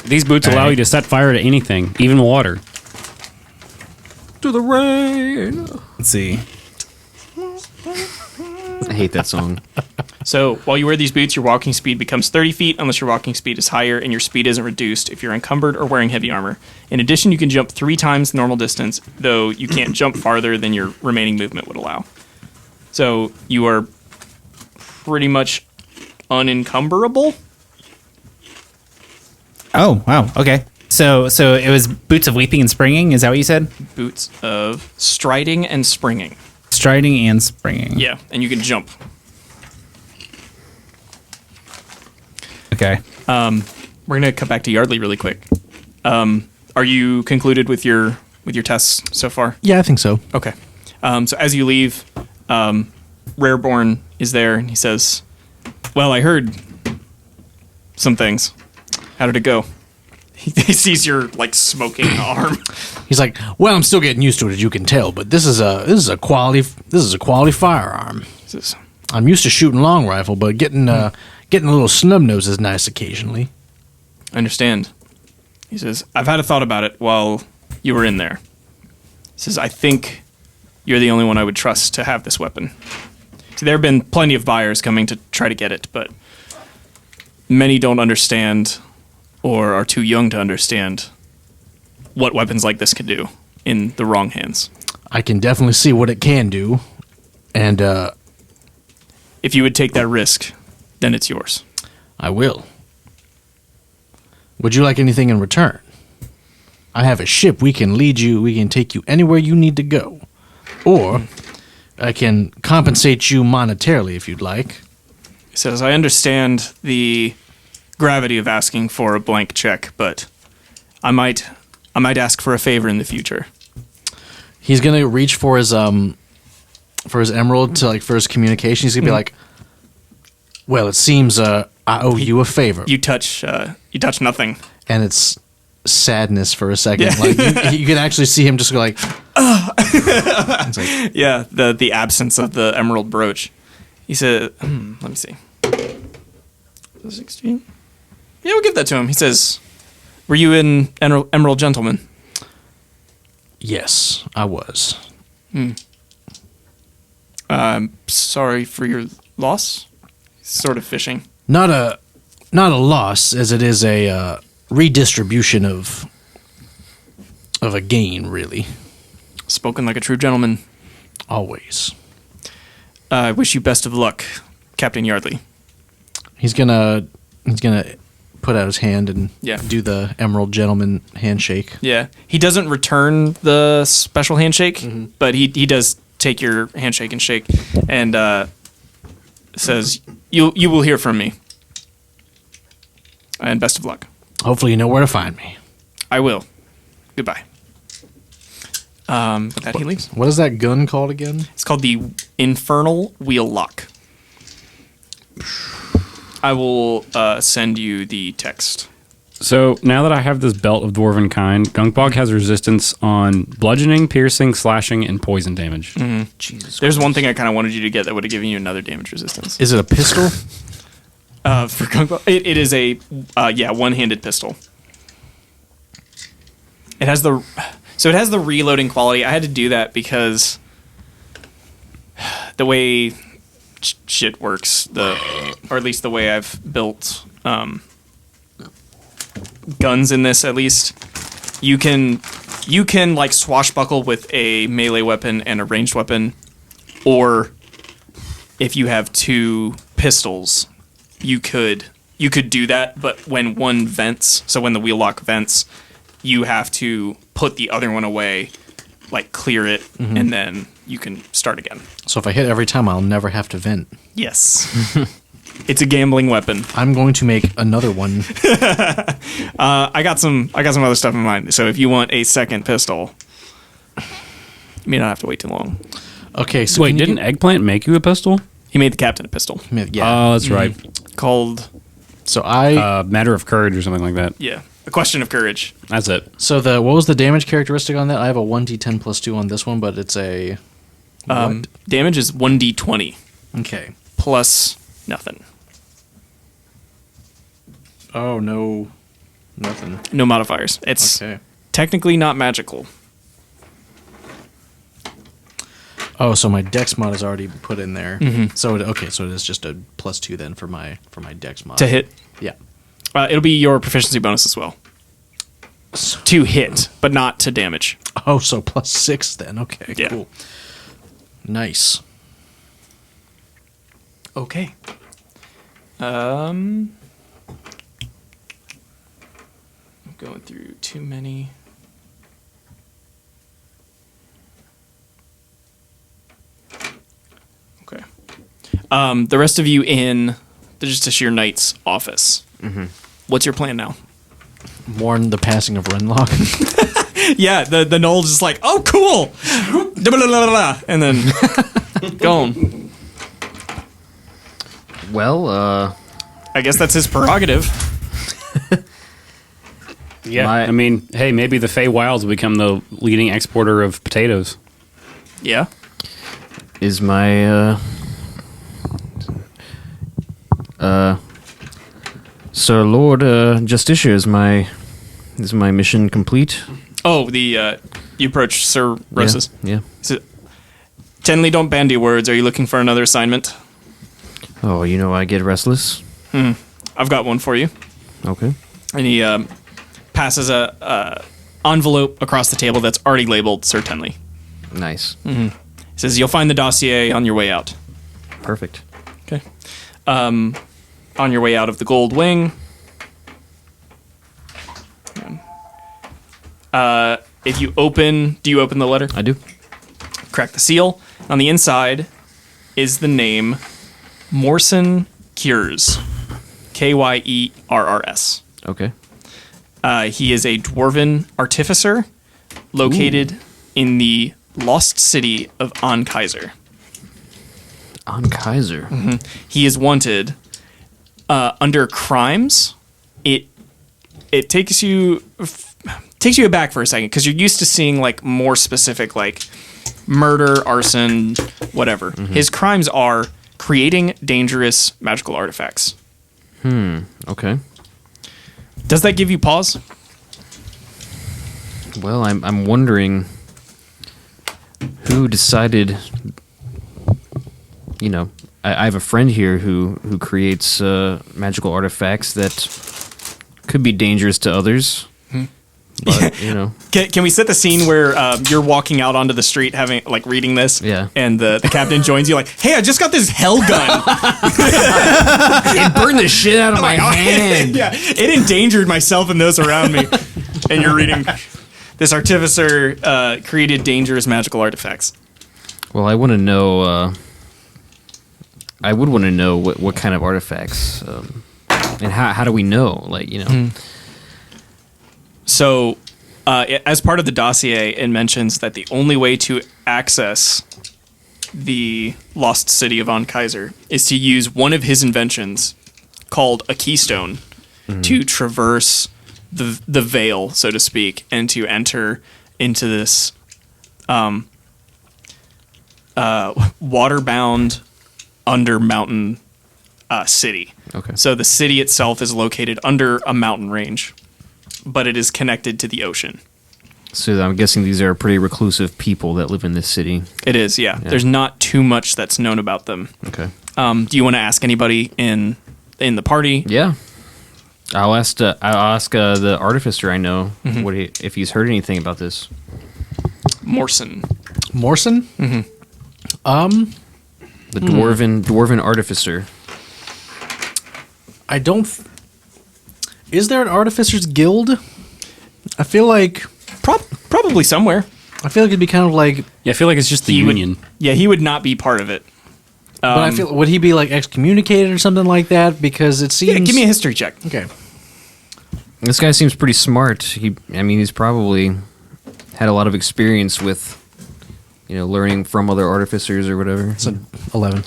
These boots allow you to set fire to anything, even water. To the rain. Let's see. I hate that song. So while you wear these boots, your walking speed becomes 30 feet unless your walking speed is higher, and your speed isn't reduced if you're encumbered or wearing heavy armor. In addition, you can jump 3 times the normal distance, though you can't jump farther than your remaining movement would allow. So you are pretty much unencumberable. Oh, wow. Okay. So it was boots of leaping and springing. Is that what you said? Boots of striding and springing. Striding and springing. Yeah, and you can jump. Okay. We're gonna cut back to Yardley really quick. Are you concluded with your tests so far? Yeah, I think so. Okay. So as you leave, Rareborn is there, and he says, "Well, I heard some things. How did it go?" He sees your smoking arm. He's like, "Well, I'm still getting used to it, as you can tell, but this is a quality firearm. He says, I'm used to shooting long rifle, but getting a little snub nose is nice occasionally." "I understand." He says, "I've had a thought about it while you were in there." He says, "I think you're the only one I would trust to have this weapon. See, there have been plenty of buyers coming to try to get it, but many don't understand or are too young to understand what weapons like this could do in the wrong hands. I can definitely see what it can do, and If you would take that risk, then it's yours." I will. Would you like anything in return? I have a ship. We can take you anywhere you need to go. Or I can compensate you monetarily if you'd like. He says, "I understand the gravity of asking for a blank check, but I might ask for a favor in the future." He's gonna reach for his emerald to for his communication. He's gonna be like, "Well, it seems I owe you a favor." You touch nothing. And it's sadness for a second. Yeah. Like you can actually see him just go like, It's like, Yeah, the absence of the emerald brooch. He said, let me see. 16? Yeah, we'll give that to him. He says, "Were you an Emerald Gentleman?" "Yes, I was." "I'm sorry for your loss." He's sort of fishing. Not a loss, as it is a redistribution of a gain, really. Spoken like a true gentleman. Always. I wish you best of luck, Captain Yardley. He's gonna put out his hand and Yeah. do the Emerald Gentleman handshake. Yeah. He doesn't return the special handshake, but he does take your handshake and shake, and says, You will hear from me. And best of luck." Hopefully you know where to find me. "I will. Goodbye." With that, he leaves. What is that gun called again? It's called the Infernal Wheel Lock. I will send you the text. So now that I have this belt of dwarven kind, Gunkbog has resistance on bludgeoning, piercing, slashing, and poison damage. Jesus. There's one thing I kind of wanted you to get that would have given you another damage resistance. Is it a pistol? For Gunkbog, it is a one-handed pistol. It has the reloading quality. I had to do that because the way shit works, or at least the way I've built guns in this, at least you can like swashbuckle with a melee weapon and a ranged weapon, or if you have two pistols, you could do that. But when one vents, so when the wheel lock vents, you have to put the other one away, like clear it, and then you can start again. So if I hit every time, I'll never have to vent. Yes. It's a gambling weapon. I'm going to make another one. I got some other stuff in mind. So if you want a second pistol, you may not have to wait too long. Okay, so Wait, didn't Eggplant make you a pistol? He made the captain a pistol Yeah. Oh, that's right. called So I Matter of Courage or something like that. A Question of Courage. That's it. so what was the damage characteristic on that? I have a 1d10 plus 2 on this one, but it's a what? Damage is 1d20 Okay. plus nothing. Oh no, nothing. No modifiers. It's Okay. technically not magical. Oh, so my dex mod is already put in there. So so it is just a plus 2 then for my dex mod To hit, Yeah. it'll be your proficiency bonus as well. To hit, but not to damage. Oh, so plus 6 then. Okay, Yeah. cool. Nice. Okay. I'm going through too many. Okay. The rest of you in the Justicia Knight's office. What's your plan now? Mourn the passing of Renlock. Yeah, the Knoll just like, oh, cool, and then gone. Well, I guess that's his prerogative. Yeah. My- I mean, hey, maybe the Feywilds will become the leading exporter of potatoes. Yeah. is my Sir Lord Justicia, is my mission complete? Oh, you approach Sir Rosas. Yeah. Tenley, don't bandy words. Are you looking for another assignment? Oh, I get restless. I've got one for you. Okay. And he passes a envelope across the table that's already labeled Sir Tenley. Nice. He says, you'll find the dossier on your way out. Perfect. Okay. On your way out of the Gold Wing. If you open... Do you open the letter? I do. Crack the seal. On the inside is the name Morson Kyrs. Kyerrs. Okay. He is a dwarven artificer located in the lost city of Ankaiser. Kaiser. He is wanted under crimes. It takes you aback for a second because you're used to seeing like more specific like murder, arson, whatever. His crimes are creating dangerous magical artifacts. Okay. Does that give you pause? Well, I'm wondering who decided. I have a friend here who creates magical artifacts that could be dangerous to others. But Can we set the scene where you're walking out onto the street having like reading this? Yeah. And the captain joins you like, hey, I just got this hell gun. it burned the shit out of my hand. Yeah, it endangered myself and those around me. And you're reading, this artificer created dangerous magical artifacts. Well, I want to know. I would want to know what kind of artifacts, and how do we know? So, as part of the dossier, it mentions that the only way to access the lost city of Ankaiser is to use one of his inventions called a keystone to traverse the veil, so to speak, and to enter into this water-bound under mountain city. Okay. So the city itself is located under a mountain range, but it is connected to the ocean. So I'm guessing these are pretty reclusive people that live in this city. It is, yeah. There's not too much that's known about them. Okay. Do you want to ask anybody in the party? Yeah. I'll ask the artificer I know if he's heard anything about this. Morrison. Morrison? The dwarven artificer. I don't. Is there an artificers guild? I feel like Probably somewhere. it'd be kind of like. Yeah, I feel like it's just the He would- union. Yeah, he would not be part of it. But I feel would he be like excommunicated or something like that? Because it seems. Yeah, give me a history check. Okay. This guy seems pretty smart. He's probably had a lot of experience with, learning from other artificers or whatever. It's an 11.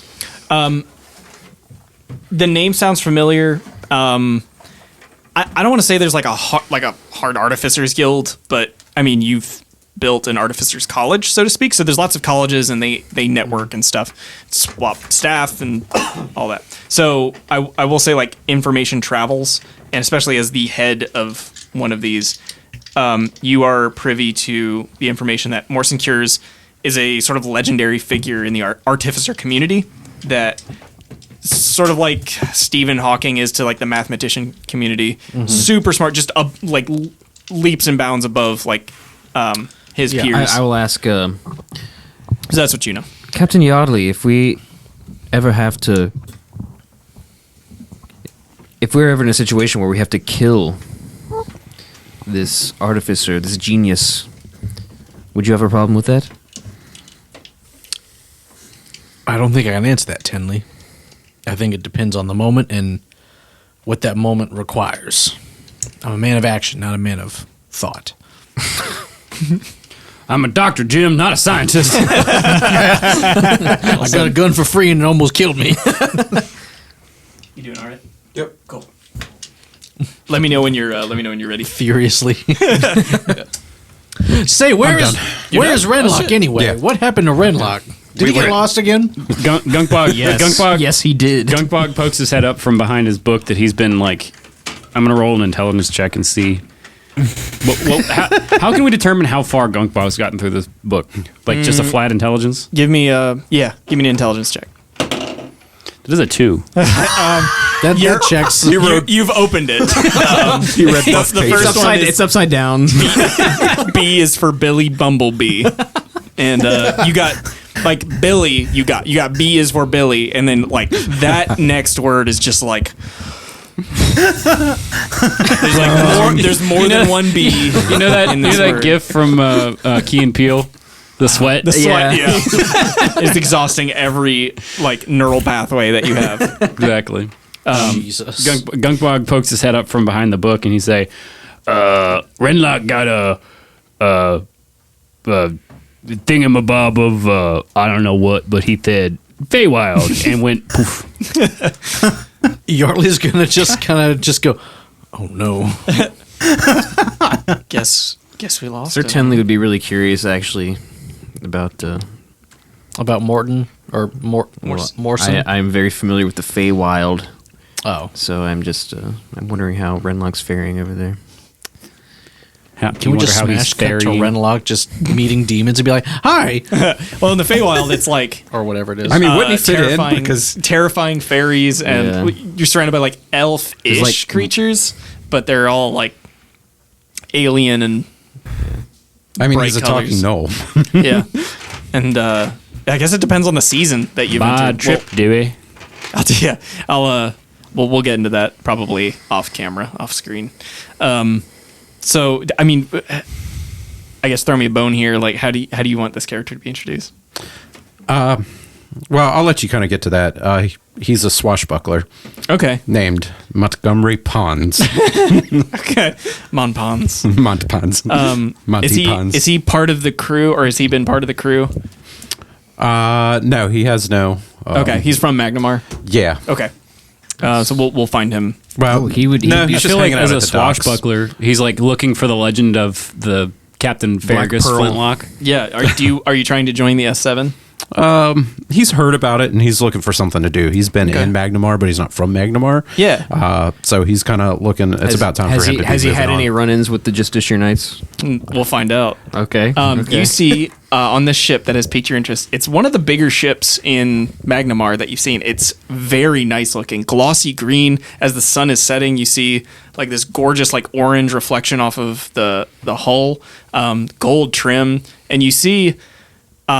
The name sounds familiar. I don't want to say there's like a hard artificers guild, but I mean you've built an artificers college, so to speak. So there's lots of colleges, and they network and stuff, swap staff and all that. So I will say like information travels, and especially as the head of one of these, you are privy to the information that Morrison Cures is a sort of legendary figure in the artificer community that. Sort of like Stephen Hawking is to like the mathematician community, super smart, just leaps and bounds above like his peers. I will ask 'Cause that's what you know. Captain Yardley if we're ever in a situation where we have to kill this artificer, this genius, would you have a problem with that? I don't think I can answer that, Tenley. I think it depends on the moment and what that moment requires. I'm a man of action, not a man of thought. I'm a doctor, Jim, not a scientist. I got a gun for free and it almost killed me. You doing all right? Yep. Cool. Let me know when you're ready. Furiously. Say, where's Renlock anyway? Yeah. What happened to Renlock? Did he get lost again? Gunkbog, Yes, he did. Gunkbog pokes his head up from behind his book that he's been like, I'm going to roll an intelligence check and see. How can we determine how far Gunkbog's gotten through this book? Like just a flat intelligence? Give me an intelligence check. That is a 2. That checks. You've opened it. He read both the pages. first one is It's upside down. B is for Billy Bumblebee, and you got like Billy. You got B is for Billy, and then like that next word is just like there's more than one B. You know that in this word. gif from Key and Peele? The sweat? The sweat, yeah. It's exhausting every like neural pathway that you have. Exactly. Jesus. Gunkbog pokes his head up from behind the book and he say, Renlock got a thingamabob of I don't know what, but he said Feywild and went poof. Yardley's gonna just go, oh no. Guess we lost. Sir him. Tenley would be really curious, actually, about About Morton or Morrison? I'm very familiar with the Feywild, Oh. so I'm just I'm wondering how Renlock's faring over there. Can we just smash cut to Renlock just meeting demons and be like, hi! Well, in the Feywild, it's like Or whatever it is. I mean, wouldn't he fit in? terrifying, Because terrifying fairies, and you're surrounded by like elf-ish There's, like, creatures, but they're all like alien and I mean, bright he's a colors. talking gnome. yeah. And I guess it depends on the season that you've Bad entered. trip, Dewey. We'll get into that probably off camera, off screen. So I mean, I guess throw me a bone here. Like, how do you want this character to be introduced? Well, I'll let you kind of get to that. He's a swashbuckler Okay. named Montgomery Pons. Okay. Monpons. Montpons. Monty Pons. Is he part of the crew, or has he been part of the crew? No, he has no. Okay, he's from Magnamar. Yeah. Okay. So we'll find him. Well, he would- No, I he's I just feel like hanging out as at a the docks. swashbuckler, he's like looking for the legend of the Captain Fergus Pearl. flintlock. Yeah. Are you trying to join the S7? He's heard about it and he's looking for something to do. He's been in Magnamar, but he's not from Magnamar. Yeah. So he's kind of looking. It's about time for him to be Has he had moving any on. run-ins with the Justiciar Knights? We'll find out. Okay. You see on this ship that has piqued your interest, it's one of the bigger ships in Magnamar that you've seen. It's very nice looking, glossy green. As the sun is setting, you see like this gorgeous like orange reflection off of the hull, gold trim, and you see.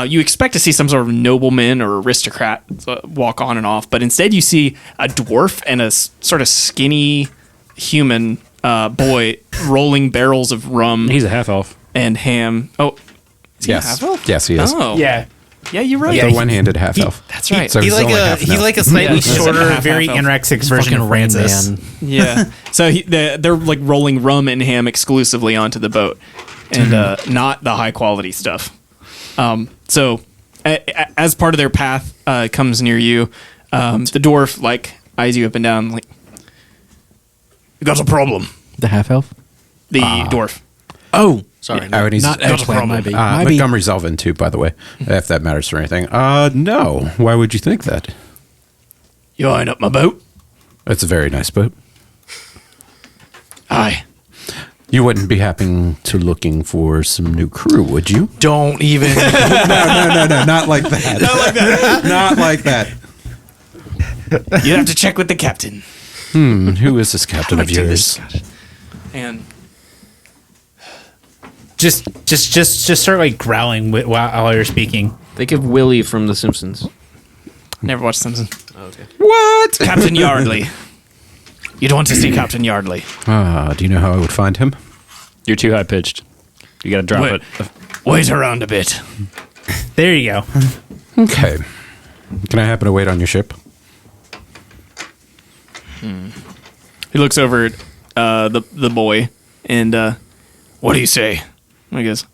You expect to see some sort of nobleman or aristocrat walk on and off, but instead you see a dwarf and a sort of skinny human boy rolling barrels of rum He's a half elf. and ham. Oh, is he a Yes. half-elf? Yes, he is. Oh, Yeah. yeah, you're right. Yeah, The one-handed half elf. That's right. So He's like only a half an he's elf. like a slightly Yeah. shorter, Half very elf. anorexic version of Rain Francis. Man. Yeah. So they're like rolling rum and ham exclusively onto the boat, and not the high quality stuff. So as part of their path comes near you, the dwarf like eyes you up and down like, "You got a problem?" The half elf. The dwarf. Oh, sorry. Oh, and he's not eggplant. Might be. Montgomery's Elven too, by the way, if that matters for anything. No. Why would you think that? You eyeing up my boat? It's a very nice boat. Aye. You wouldn't be happening to looking for some new crew, would you? Don't even. No, not like that. Not like that. Not like that. You'd have to check with the captain. Who is this captain of yours? And Just start like growling while you're speaking. Think of Willie from The Simpsons. never watched Simpsons. What? Captain Yardley. You'd want to see Captain Yardley. Do you know how I would find him? You're too high pitched. You got to drop Wait. it. Wait around a bit. There you go. Okay. Can I happen to wait on your ship? He looks over at the boy and what do you say? And he goes,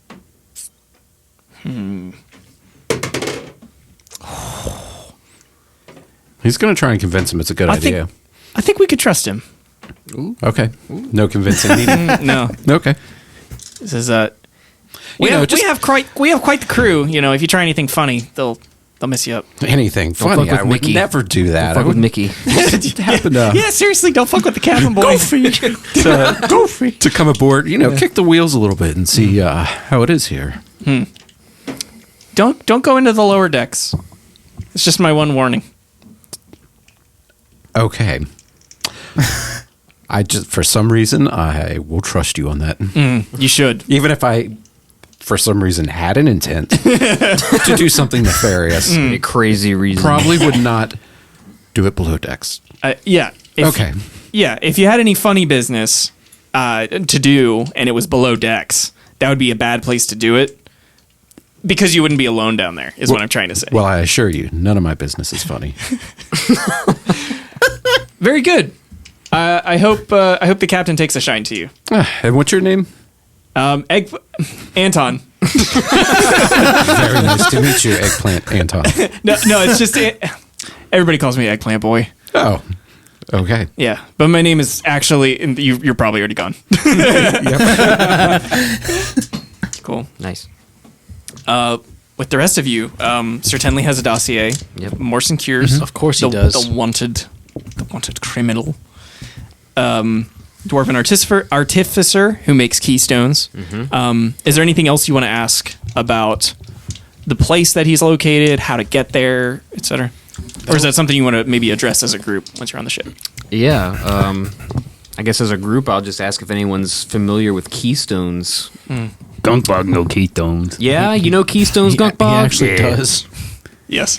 He's going to try and convince him it's a good idea. I think we could trust him. Okay. No convincing needed. No. Okay. He says You know, we have quite the crew. You know, if you try anything funny, they'll mess you up. Anything funny. fuck with I would Mickey. never do that. Fuck I with would Mickey. happen to, Yeah, seriously, don't fuck with the cabin boy. to come aboard, kick the wheels a little bit and see how it is here. Don't go into the lower decks. It's just my one warning. Okay. For some reason, I will trust you on that. You should. Even if I, for some reason, had an intent to do something nefarious, A crazy reason. probably would not do it below decks. Yeah. Okay. Yeah, if you had any funny business to do and it was below decks, that would be a bad place to do it because you wouldn't be alone down there, is what I'm trying to say. Well, I assure you, none of my business is funny. Very good. I hope the captain takes a shine to you. And what's your name? Anton. Very nice to meet you, Eggplant Anton. No, it's just everybody calls me Eggplant Boy. Oh, okay. Yeah, but my name is actually you're probably already gone. Cool. Nice. With the rest of you, Sir Tenley has a dossier. Yep. Morrison Cures. Of course he the, does. The wanted criminal. Dwarven artificer who makes keystones. Is there anything else you want to ask about the place that he's located, how to get there, etc.? Or is that something you want to maybe address as a group once you're on the ship? Yeah. I guess as a group, I'll just ask if anyone's familiar with keystones. Gunkbog, no ketones. Yeah, you know keystones, Gunkbog? He actually does. Yes.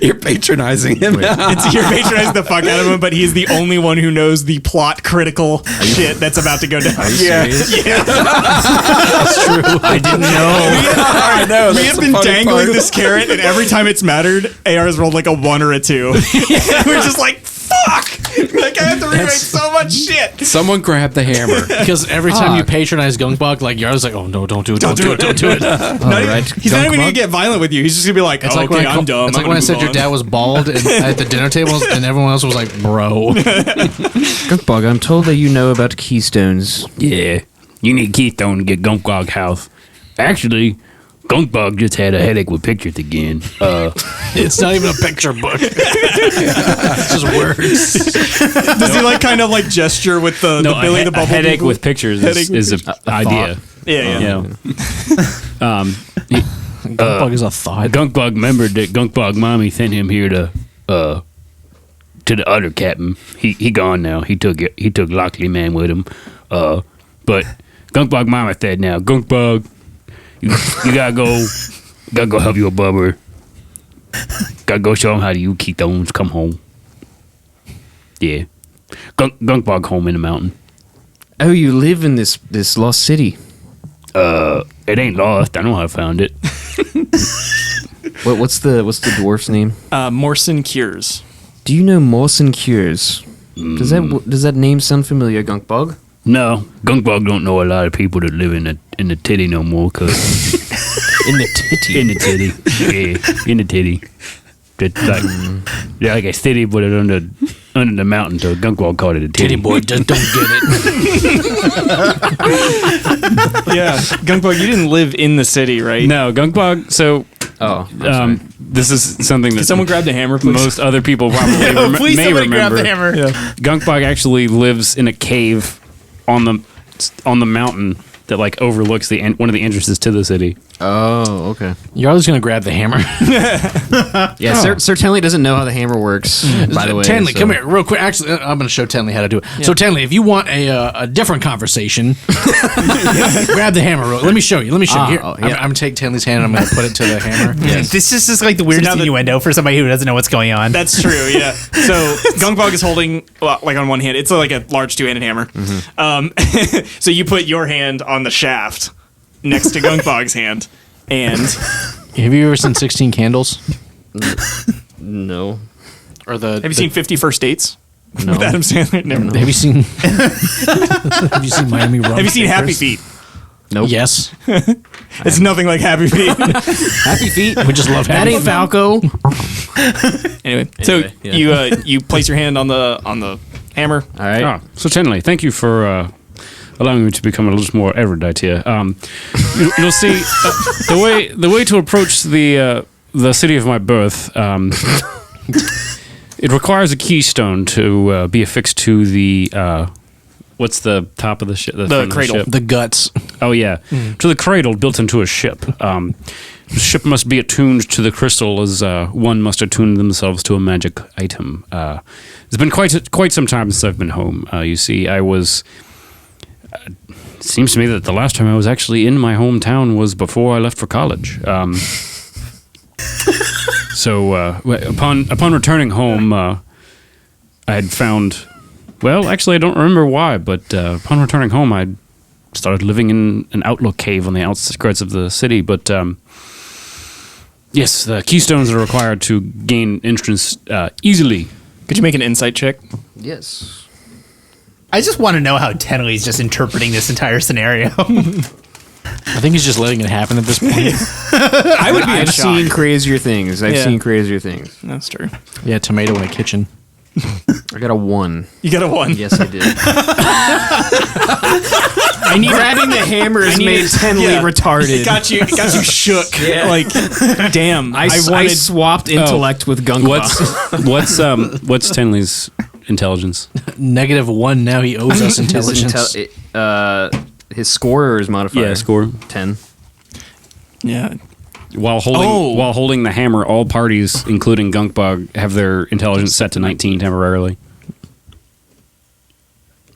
You're patronizing him. You're patronizing the fuck out of him, but he's the only one who knows the plot critical shit that's about to go down. Serious? Yeah. I didn't know. I know. We have been dangling this carrot, and every time it's mattered, AR has rolled like a 1 or a 2. We're just like, fuck! Like I have to rewrite so much shit. Someone grab the hammer. Because every time you patronize Gunkbog, like you're always like, oh no, don't do it, don't do it. He's not even gonna get violent with you. He's just gonna be like, It's oh, like okay, when I'm dumb. It's like when I said your dad was bald at the dinner table, and everyone else was like, bro. Gunkbog, I'm told that you know about keystones. Yeah, you need Keystone to get Gunkbog house. Actually, Gunkbog just had a headache with pictures again. It's not even a picture book. It's just words. Does he like kind of like gesture with the Billy the Bubble? A headache people? with pictures is an idea. Yeah. Gunkbog is a thought. Gunkbog remembered that Gunkbog mommy sent him here to the other captain. He gone now. He took Lockley man with him. But Gunkbog mama said now, Gunkbog, you gotta go help your bubber. Gotta go show him how to use keystones. Come home. Yeah, Gunkbog home in the mountain. Oh, you live in this lost city. It ain't lost. I know how I found it. What's the dwarf's name? Morson Cures. Do you know Mawson Cures? Does that name sound familiar, Gunkbog? No, Gunkbog don't know a lot of people that live in the titty no more. Cause In the titty. in the titty, yeah, in the titty. It's like they're like a city, but it's under the mountain. So Gunkbog called it a titty. Titty boy just don't get it. Yeah, Gunkbog, you didn't live in the city, right? No, Gunkbog. So Oh, I'm sorry. this is something that Can someone grab the hammer, please? most other people probably Please, may somebody grab remember. the hammer. Gunkbog actually lives in a cave on the mountain that like overlooks one of the entrances to the city. Oh, okay. You're always going to grab the hammer. Yeah, Sir Tenley doesn't know how the hammer works, by the way. Tenley, so- come here real quick. Actually, I'm going to show Tenley how to do it. So, Tenley, if you want a different conversation, grab the hammer. Let me show you. Here, oh, I'm going to take Tenley's hand and I'm going to put it to the hammer. This is just like the weirdest now that- innuendo for somebody who doesn't know what's going on. That's true, yeah. So Gunkbog is holding, like on one hand, it's like a large two-handed hammer. So you put your hand on the shaft next to Gunkbog's hand, and Have you ever seen 16 Candles? No. Or the? have you seen 50 First Dates No. with Adam Sandler? Never. Have you seen? Have you seen Miami Rum? Have you seen Happy Fakers? Feet? Nope. Yes. It's nothing like Happy Feet. Happy Feet. We just love That Happy ain't Feet. Falco. Anyway, so yeah. you place your hand on the hammer. All right. Oh, so Tenley, thank you for allowing me to become a little more erudite here. You'll see the way to approach the city of my birth. It requires a keystone to be affixed to the what's the top of the ship? The cradle. The guts. Oh yeah, to the cradle built into a ship. The ship must be attuned to the crystal as one must attune themselves to a magic item. It's been quite some time since I've been home. You see, I was. It seems to me that the last time I was actually in my hometown was before I left for college. So upon returning home, I had found. Well, actually, I don't remember why, but upon returning home, I started living in an outlook cave on the outskirts of the city. But yes, the keystones are required to gain entrance easily. Could you make an insight check? Yes. I just want to know how Tenley's just interpreting this entire scenario. I think he's just letting it happen at this point. I would be I've seen crazier things. Yeah. That's true. Yeah, tomato in a kitchen. I got a 1. You got a 1. Yes, I did. Grabbing the hammer has made Tenley retarded. It got you shook. Yeah. Like, damn. I swapped intellect with Gunkbog. What's Tenley's intelligence? -1. Now he owes us intelligence. His score or his modifier? Yeah, score 10. Yeah. While holding the hammer, all parties, including Gunkbog, have their intelligence set to 19 temporarily.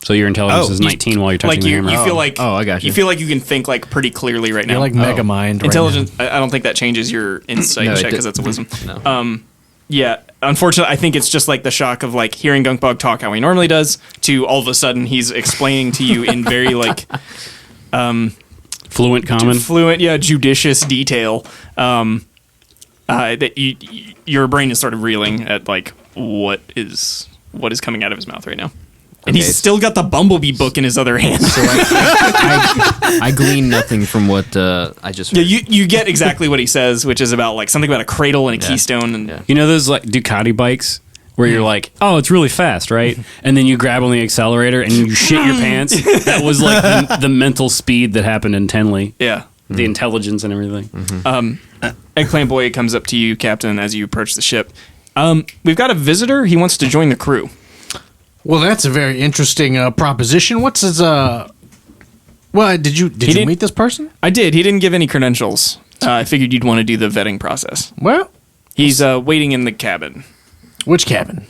So your intelligence is 19 while you're touching the hammer. You feel like I got you. You feel like you can think like pretty clearly right now. You're like Megamind. Right Intelligence. I don't think that changes your insight No, it check because did- that's a wisdom. No. Yeah. Unfortunately, I think it's just like the shock of like hearing Gunkbog talk how he normally does to all of a sudden he's explaining to you in very like Fluent common. fluent, judicious detail. That your brain is sort of reeling at like what is what is coming out of his mouth right now. And he's still got the Bumblebee book in his other hand. So I glean nothing from what I just heard. Yeah, you get exactly what he says, which is about like something about a cradle and a keystone. And You know those like Ducati bikes where you're like, oh, it's really fast, right? And then you grab on the accelerator and you shit your pants. That was like the mental speed that happened in Tenley. yeah. The intelligence and everything. Eggplant Boy comes up to you, Captain, as you approach the ship. We've got a visitor. He wants to join the crew. Well, that's a very interesting proposition. What's his Well, did you didn't- meet this person? I did. He didn't give any credentials. I figured you'd want to do the vetting process. Well, He's waiting in the cabin. which cabin?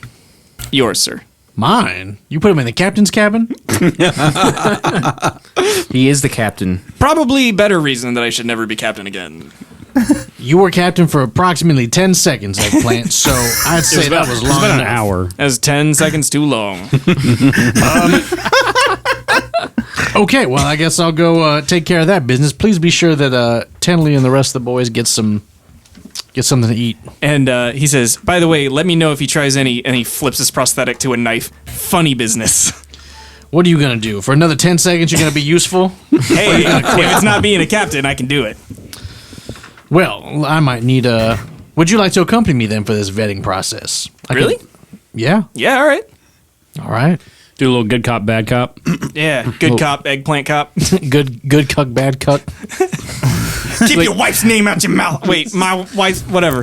Yours, sir. Mine. You put him in the captain's cabin? He is the captain. Probably better reason that I should never be captain again. You were captain for approximately 10 seconds, Eggplant, so I'd say that was long It's about an enough. hour. That's 10 seconds too long. Okay, well, I guess I'll go take care of that business. Please be sure that Tenley and the rest of the boys get something to eat. And he says, by the way, let me know if he tries any, and he flips his prosthetic to a knife. Funny business. What are you going to do? For another 10 seconds, you're going to be useful? Hey, if it's not being a captain, I can do it. Well, I might need Would you like to accompany me then for this vetting process? Really? Yeah. Yeah, all right. All right. Do a little good cop, bad cop. Yeah, good cop, eggplant cop. Good cuck, bad cuck. Keep your wife's name out your mouth. Wait, my wife, whatever.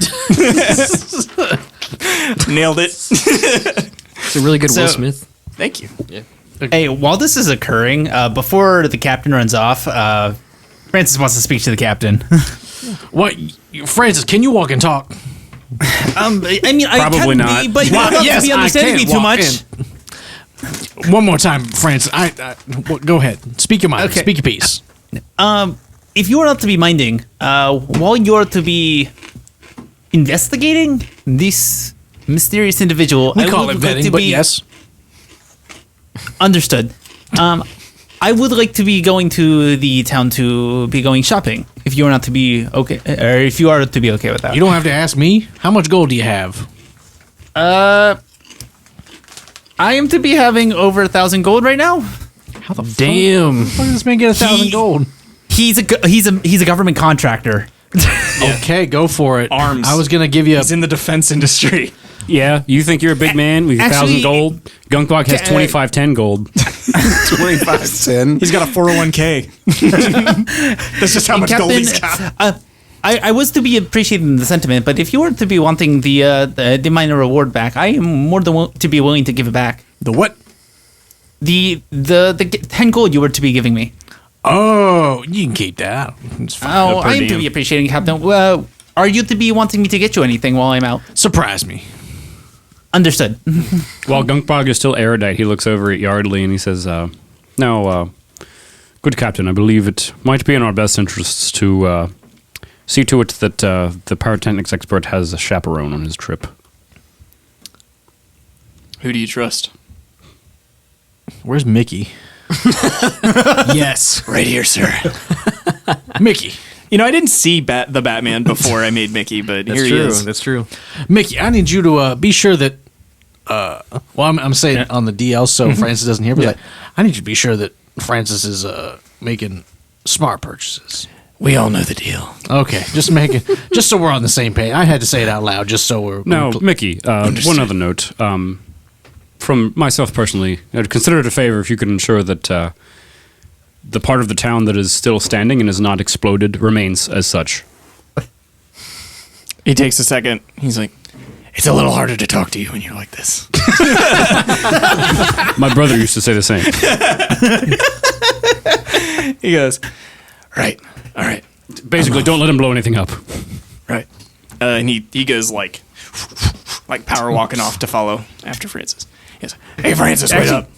Nailed it. It's a really good Will So- Smith. Thank you. Hey, while this is occurring, before the captain runs off, Francis wants to speak to the captain. What? Francis, can you walk and talk? I mean, I Probably can not. be, but you Well, don't have yes, to be I understanding can me too walk much. One more time, Francis. Go ahead. Speak your mind. Okay. Speak your piece. If you are not to be minding, while you are to be investigating this mysterious individual, We I call would it like vetting, to but be yes. understood. I would like to be going to the town to be going shopping. If you are not to be okay, or if you are to be okay with that. You don't have to ask me. How much gold do you have? I am to be having over 1,000 gold right now. How the Damn. fuck does this man get 1,000 gold? He's a government contractor. Okay, go for it. Arms. I was gonna give you a. He's in the defense industry. Yeah, you think you're a big man with 1,000 Actually- gold? Gunkbog has 2510 gold. 2510. He's got a 401k. That's just how much gold he's got. I was to be appreciating the sentiment, but if you were to be wanting the minor reward back, I am more than to be willing to give it back. The what? The 10 gold you were to be giving me. Oh, you can keep that. It's fine. Oh, per I am to diem. be appreciating, Captain. Are you to be wanting me to get you anything while I'm out? Surprise me. Understood. While Gunkbog is still erudite, he looks over at Yardley and he says, no, good captain, I believe it might be in our best interests to see to it that the pyrotechnics expert has a chaperone on his trip. Who do you trust? Where's Mickey? Yes, right here, sir. Mickey. You know, I didn't see the Batman before I made Mickey, but That's here true. he is. That's true. Mickey, I need you to be sure that. I'm saying it on the DL so Francis doesn't hear, but like, I need you to be sure that Francis is making smart purchases. We all know the deal. Okay, just so we're on the same page. I had to say it out loud just so we're. Now, Mickey, one other note. From myself personally, I'd consider it a favor if you could ensure that the part of the town that is still standing and is not exploded remains as such. He takes a second. He's like, it's a little harder to talk to you when you're like this. My brother used to say the same. He goes, right, all right, Basically, don't let him blow anything up. right. And he goes like power walking off to follow after Francis. He goes, hey, Francis, wait up.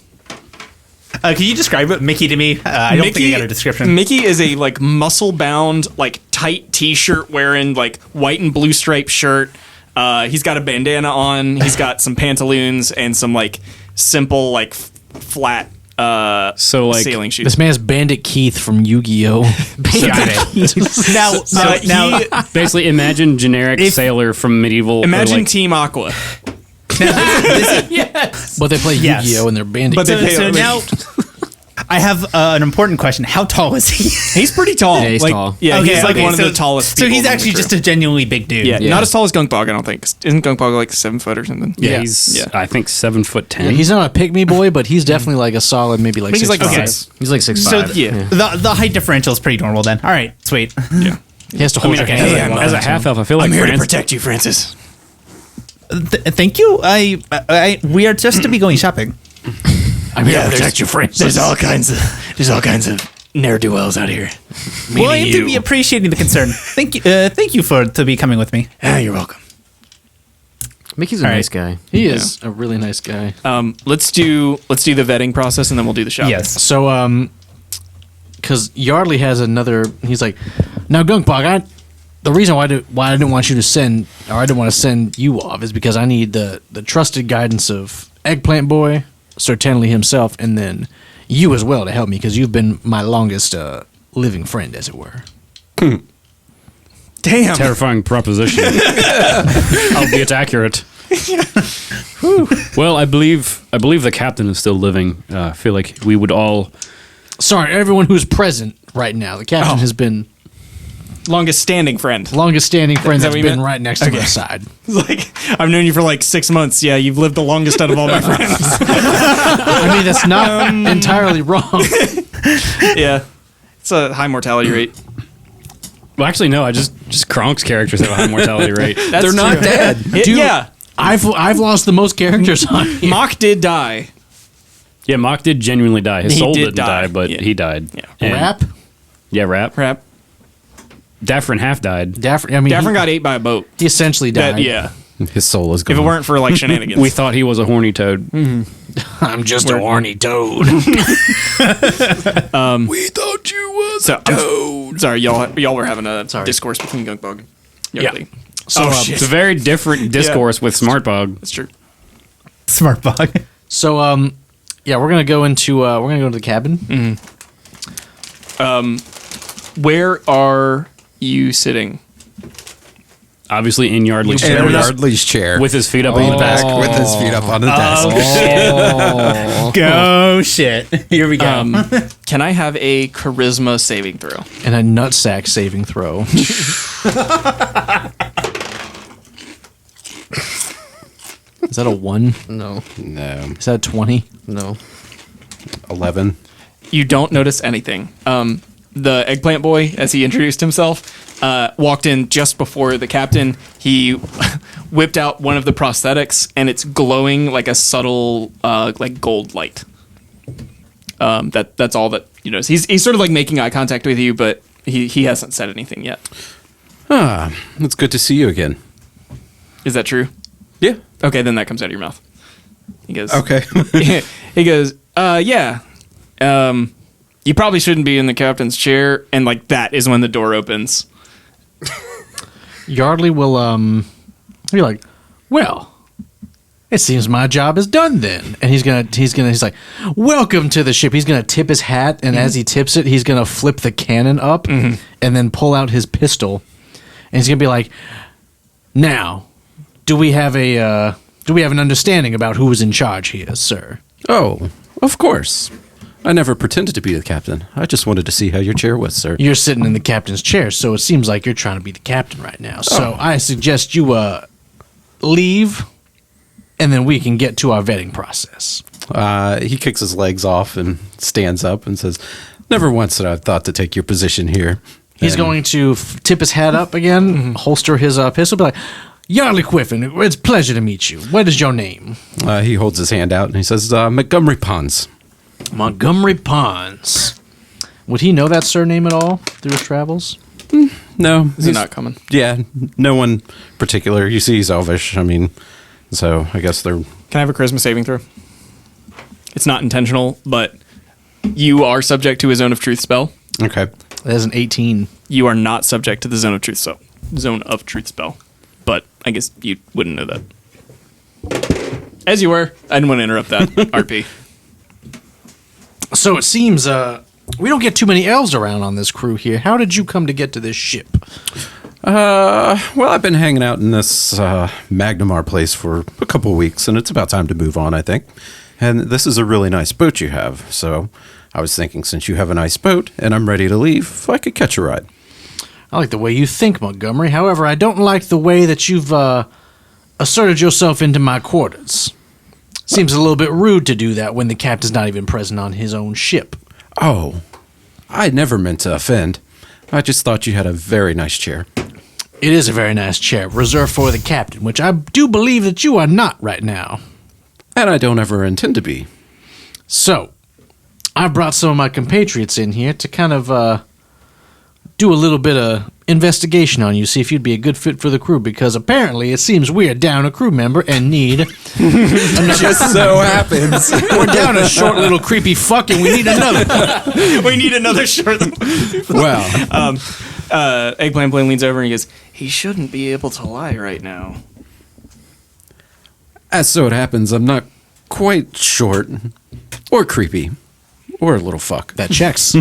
Can you describe Mickey to me? I don't think I got a description. Mickey is a like muscle bound, like tight T-shirt wearing, like white and blue striped shirt. He's got a bandana on. He's got some pantaloons and some like simple like flat So, like, sailing shoes. This man's Bandit Keith from Yu-Gi-Oh. Got it. now, basically, imagine generic sailor from medieval. or, Imagine like, Team Aqua. But they play Yes. Yu-Gi-Oh and they're banding. But they So now, I have an important question. How tall is he? He's pretty tall. Yeah, he's tall. Yeah, he's like one so- of the tallest. So people he's among the actually crew. just a genuinely big dude. yeah, Yeah. not as tall as Gunkbog. I don't think. Isn't Gunkbog like 7 foot or something? Yeah, Yeah. he's Yeah. I think 7'10". He's not a pygmy boy, but he's definitely like a solid, maybe like I think he's like 6'5". 6. He's like 6'5". So Yeah. the height differential is pretty normal then. All right, sweet. Yeah. He has to I hold mean, your okay, hand. as a half elf, I feel like I'm here to Francis- protect you, Francis. Thank you. We are just to be going shopping. I'm here to protect you, Francis. There's all kinds of ne'er do wells out here. Well, I am to be appreciating the concern. Thank you for to be coming with me. Ah, you're welcome. Mickey's a nice guy. He is a really nice guy. Let's do the vetting process and then we'll do the shopping. Yes. So, because Yardley has another, he's like, now Gunkbog, the reason why I didn't want you to send, or I didn't want to send you off, is because I need the trusted guidance of Eggplant Boy, Sir Tenley himself, and then you as well to help me, because you've been my longest living friend, as it were. Damn. Terrifying proposition. Albeit accurate. Well, I believe the captain is still living. I feel like we would all. Sorry, everyone who's present right now. The captain has been Longest standing friend. longest standing friend Is that that's what you been meant? right next to my side. Like I've known you for like 6 months. Yeah, you've lived the longest out of all my friends. I mean, that's not entirely wrong. Yeah, it's a high mortality rate. Well, actually, no. I just Kronk's characters have a high mortality rate. They're not dead. Dude, yeah, I've lost the most characters on here. Mock did die. Yeah, Mock did genuinely die. His He soul did didn't die. die, but Yeah. he died. Yeah. And- Rap? Yeah, Rap. Crap. Daffrin half died. Daffrin, I mean, Daffrin got ate by a boat. he essentially died. That, yeah. His soul is gone. If it weren't for like shenanigans, We thought he was a horny toad. I'm just a horny toad. we thought you was so, sorry, y'all were having a discourse between Gunkbog. and Yardley. So, It's a very different discourse with Smartbog. That's true. Smart bug. so, yeah, we're gonna go into the cabin. Where are you sitting? Obviously in Yardley's in chair. Yardley's chair With his feet up on the back desk. with his feet up on the desk. Go shit. Here we go. Can I have a charisma saving throw? And a nutsack saving throw. Is that a 1? No, No, Is that a 20? no. 11. You don't notice anything. The eggplant boy, as he introduced himself, walked in just before the captain. He whipped out one of the prosthetics, and it's glowing like a subtle, like gold light. That's all that you notice. He's sort of like making eye contact with you, but he hasn't said anything yet. Ah, it's good to see you again. Is that true? Yeah. Okay, then that comes out of your mouth. He goes, Okay. he goes, yeah. You probably shouldn't be in the captain's chair, and like that is when the door opens. Yardley will be like, well, it seems my job is done then. And he's like, welcome to the ship. He's gonna tip his hat, and as he tips it, he's gonna flip the cannon up and then pull out his pistol. And he's gonna be like, now, do we have an understanding about who is in charge here, sir? Oh, of course. I never pretended to be the captain. I just wanted to see how your chair was, sir. You're sitting in the captain's chair, so it seems like you're trying to be the captain right now. So I suggest you leave, and then we can get to our vetting process. He kicks his legs off and stands up and says, never once had I thought to take your position here. He's And- going to tip his hat up again, holster his pistol, be like, Yardley Quiffin, it's a pleasure to meet you. What is your name? He holds his hand out and he says, Montgomery Ponds. Montgomery Ponds. Would he know that surname at all through his travels? No. Is it not coming? Yeah, no one particular. You see he's elvish. I mean, so I guess they're... Can I have a charisma saving throw? It's not intentional, but you are subject to a zone of truth spell. Okay. That is an 18. You are not subject to the zone of truth spell. But I guess you wouldn't know that. As you were. I didn't want to interrupt that, RP. So it seems we don't get too many elves around on this crew here. How did you come to get to this ship? Well, I've been hanging out in this Magnamar place for a couple of weeks, and it's about time to move on, I think. And this is a really nice boat you have, so I was thinking since you have a nice boat and I'm ready to leave, if I could catch a ride. I like the way you think, Montgomery. However, I don't like the way that you've asserted yourself into my quarters. Seems a little bit rude to do that when the captain's not even present on his own ship. Oh, I never meant to offend. I just thought you had a very nice chair. It is a very nice chair, reserved for the captain, which I do believe that you are not right now. And I don't ever intend to be. So, I brought some of my compatriots in here to kind of do a little bit of investigation on you, see if you'd be a good fit for the crew, because apparently it seems we're down a crew member and need Just so happens. we're down a short little creepy fuck and we need another. We need another short. Well, Eggplant Blaine leans over and he goes, "He shouldn't be able to lie right now." as so it happens, I'm not quite short or creepy or a little fuck. That checks.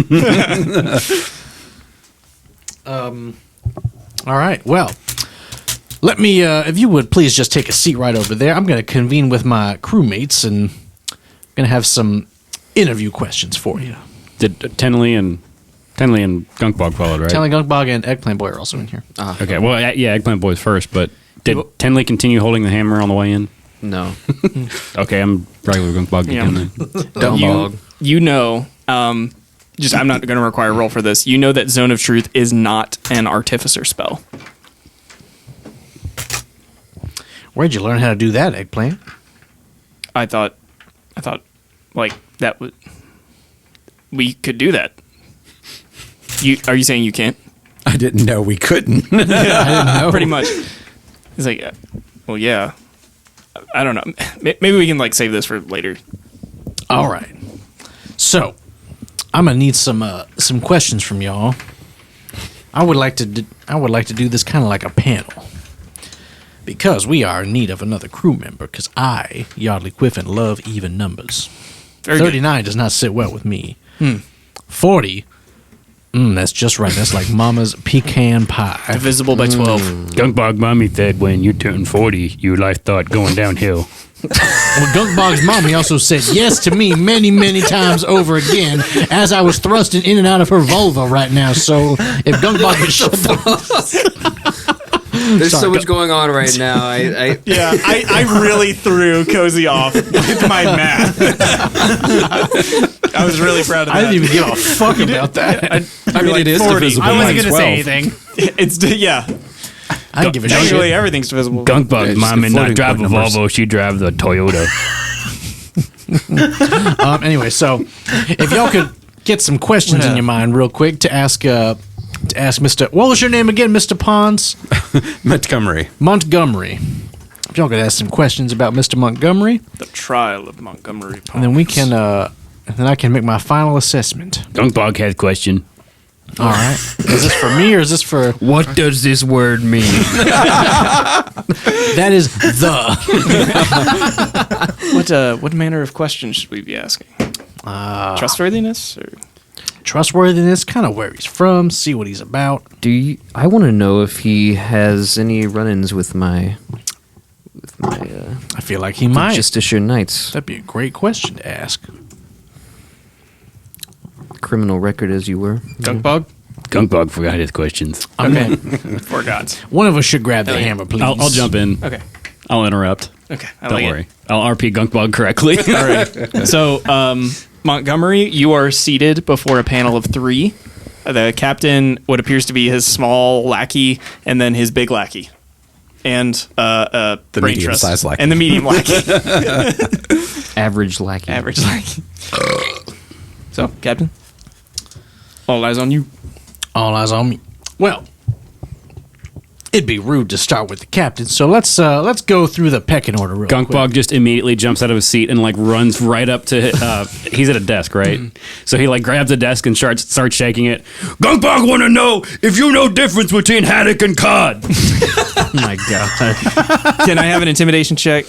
All right. Well, let me, if you would please just take a seat right over there. I'm going to convene with my crewmates and going to have some interview questions for you. Did Tenley and Gunkbog followed, right? Tenley, Gunkbog, and Eggplant Boy are also in here. Okay, well, yeah, Eggplant Boy's first, but did Tenley continue holding the hammer on the way in? No. Okay, I'm regular Gunkbog Yeah. again then. Gunkbog. You know, just I'm not going to require a roll for this. You know that Zone of Truth is not an artificer spell. Where'd you learn how to do that, Eggplant? I thought, like that would we could do that. Are you saying you can't? I didn't know we couldn't. I didn't know. Pretty much. He's like, well, yeah. I don't know. Maybe we can like save this for later. All right. So, I'm gonna need some questions from y'all. I would like to do this kind of like a panel, because we are in need of another crew member. Because I, Yardley Quiffin, love even numbers. Very good. 39 does not sit well with me. 40. That's just right. That's like Mama's pecan pie. Divisible by 12. Gunkbog mommy said when you turn 40, your life start going downhill. Well, Gunkbog's mommy also said yes to me many, many times over again as I was thrusting in and out of her vulva right now. So if Gunkbog could shut the... There's so much going on right now. I really threw Cozy off with my math. I was really proud of that. I didn't even give a fuck about that. I mean, it is 40. divisible I by wasn't going to 12. say anything. It's yeah. I didn't give a Actually, shit. everything's divisible. Gunkbog's just mom the and not floating drive a point numbers. Volvo, she drives a Toyota. Anyway, so if y'all could get some questions in your mind real quick to ask Mr. What was your name again, Mr. Pons? Montgomery. Montgomery. If y'all could ask some questions about Mr. Montgomery, The trial of Montgomery Pons. and then we can, and then I can make my final assessment. Gunkbog has a question. All right. Is this for me or is this for? What does this word mean? That is the. What manner of questions should we be asking? Trustworthiness? Or? Trustworthiness, kind of where he's from, see what he's about. I want to know if he has any run-ins with my I feel like he might. Justiciar Knights. That'd be a great question to ask. Criminal record, as you were. Gunkbog? Gunkbog forgot his questions. Okay. For gods. One of us should grab the Hell yeah. hammer, please. I'll jump in. Okay. I'll interrupt. Okay. I Don't like worry. I'll RP Gunkbog correctly. All right. So, Montgomery, you are seated before a panel of 3. The captain, what appears to be his small lackey, and then his big lackey. And The brain medium trust. size lackey. And the medium lackey. Average lackey. Average lackey. So, captain, all eyes on you. All eyes on me. Well, it'd be rude to start with the captain, so let's go through the pecking order real quick. Gunkbog just immediately jumps out of his seat and like runs right up to he's at a desk, right? So he like grabs a desk and starts shaking it. Gunkbog want to know if you know difference between haddock and cod. Oh my god. Can I have an intimidation check?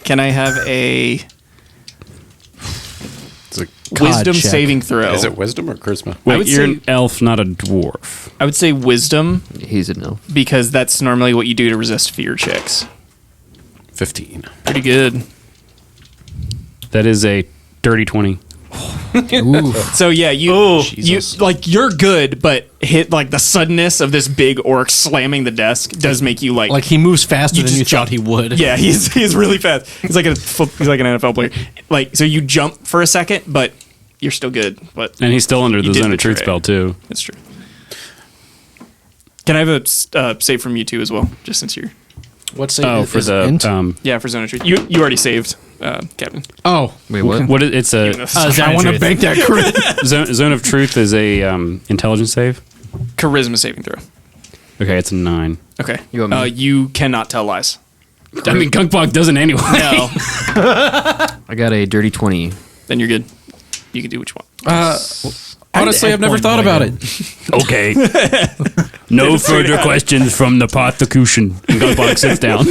Can I have a... wisdom check. saving throw. Is it wisdom or charisma? I would Wait, you're say- an elf, not a dwarf. I would say wisdom He's an elf. because that's normally what you do to resist fear checks. 15. Pretty good. That is a dirty 20. So yeah, you're good, but hit like the suddenness of this big orc slamming the desk does make you Like he moves faster You than just you jump. thought he would. yeah, he's really fast. He's like he's like an NFL player. Like so you jump for a second, but you're still good. But And he's still under You the did zone of truth betray. spell, too. it's true. Can I have a save from you too as well? Just since you're What's Oh, for the... int? yeah for zone of truth. You already saved, Captain. Oh, Wait, what? What is, it's a... Zone I of want to Truth. bank that crit. Zone of Truth is a intelligence save. Charisma saving throw. Okay, it's a 9. Okay. You want me- You cannot tell lies. I mean, Gunkbog doesn't anyway. No. I got a dirty 20. Then you're good. You can do what you want. Honestly, I've never thought about it. Okay. No further questions from the prosecution. And Gunkbog sits down.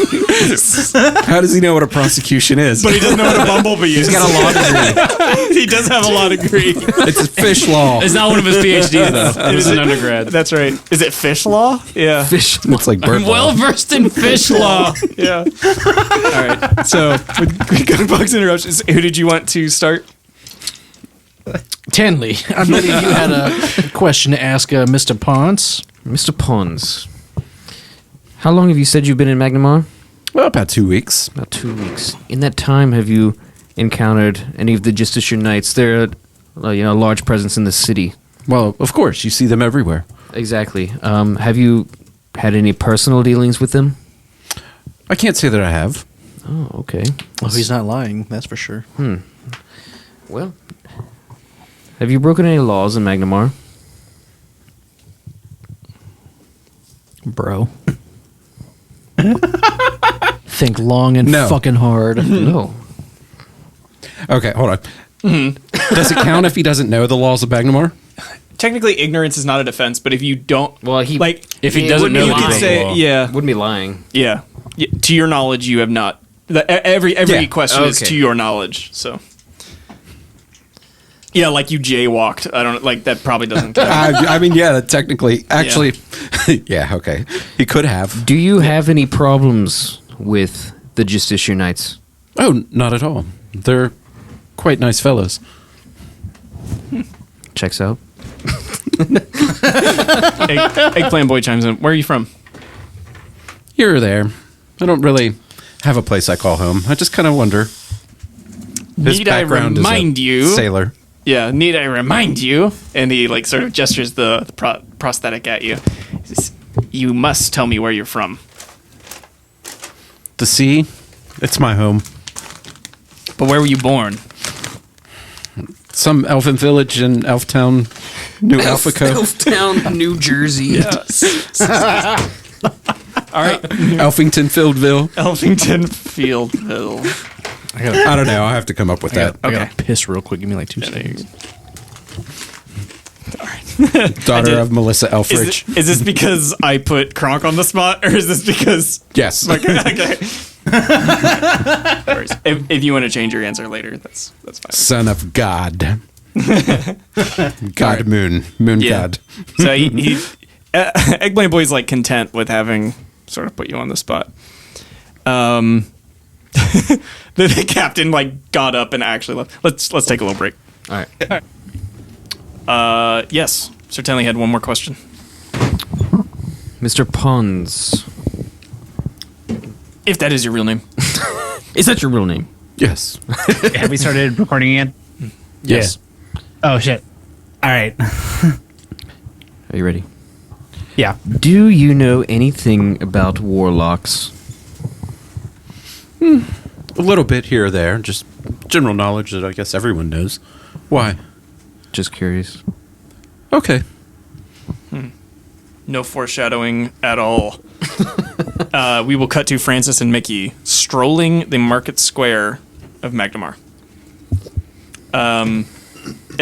How does he know what a prosecution is? But he doesn't know what a bumblebee is. He's got a law degree. He does have a law degree. It's a fish law. It's not one of his PhDs, though. It was an undergrad. That's right. Is it fish law? Yeah. It's like bird I'm well law. versed in fish law. Yeah. All right. So, with Gunbog's interruptions, who did you want to start? Tenley, I believe you had a question to ask Mr. Ponce. Mr. Pons, how long have you said you've been in Magnamar? Well, about 2 weeks. About 2 weeks. In that time, have you encountered any of the Justiciar Knights? They're a large presence in the city. Well, of course, you see them everywhere. Exactly. Have you had any personal dealings with them? I can't say that I have. Oh, okay. Oh, he's not lying, that's for sure. Well, have you broken any laws in Magnamar? Bro. Think long and No. fucking hard. No. Okay, hold on. Does it count if he doesn't know the laws of Magnamar? Technically, ignorance is not a defense, but if you don't, Well, he like, If he Yeah, doesn't wouldn't know you the could lying. say, law. yeah, wouldn't be lying. yeah. To your knowledge, you have not. Every Yeah. question is Okay. to your knowledge. So, yeah, like you jaywalked. I don't like that. Probably doesn't count. I mean, yeah, that technically, actually, yeah, okay. He could have. Do you have any problems with the Justiciar Knights? Oh, not at all. They're quite nice fellows. Checks out. Eggplant Boy chimes in. Where are you from? Here or there. I don't really have a place I call home. I just kind of wonder. His Need I background is a remind you? Sailor. Yeah, need I remind you? And he like sort of gestures the prosthetic at you. He says, you must tell me where you're from. The sea, it's my home. But where were you born? Some elfin village in Elftown, New Alphaco. Elftown, New Jersey. All right, Elfington Fieldville. Elfington Fieldville. I don't know. I have to come up with that. I gotta piss real quick. Give me like 2 seconds. Daughter of Melissa Elfridge. Is this because I put Kronk on the spot, or is this because? Yes. Okay. No worries. If you want to change your answer later, that's fine. Son of God. God Moon. Moon Yeah. God. So he Eggplant Boy's like content with having sort of put you on the spot. The captain like got up and actually left. Let's take a little break. All right. Yes, Sir Tenley had one more question. Mr. Pons. If that is your real name. Is that your real name? Yes. Have we started recording again? Yes. Oh shit! All right. Are you ready? Yeah. Do you know anything about warlocks? A little bit here or there. Just general knowledge that I guess everyone knows. Why? Just curious. Okay. No foreshadowing at all. We will cut to Francis and Mickey strolling the market square of Magnamar. An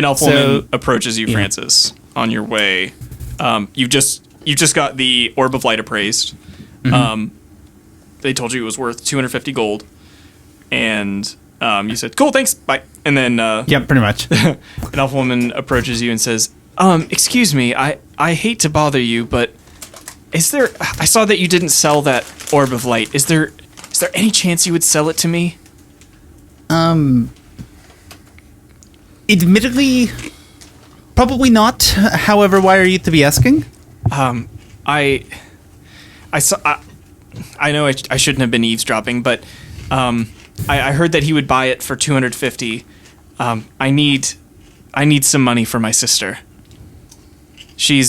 elf woman approaches you, Francis, on your way. You've just got the Orb of Light appraised. They told you it was worth 250 gold, and You said, "Cool, thanks, bye." And then Yeah, pretty much. an elf woman approaches you and says, "Excuse me, I hate to bother you, but is there? I saw that you didn't sell that orb of light. Is there any chance you would sell it to me?" Admittedly, probably not. However, why are you to be asking? I saw. I know I shouldn't have been eavesdropping, but I heard that he would buy it for 250. I need some money for my sister. She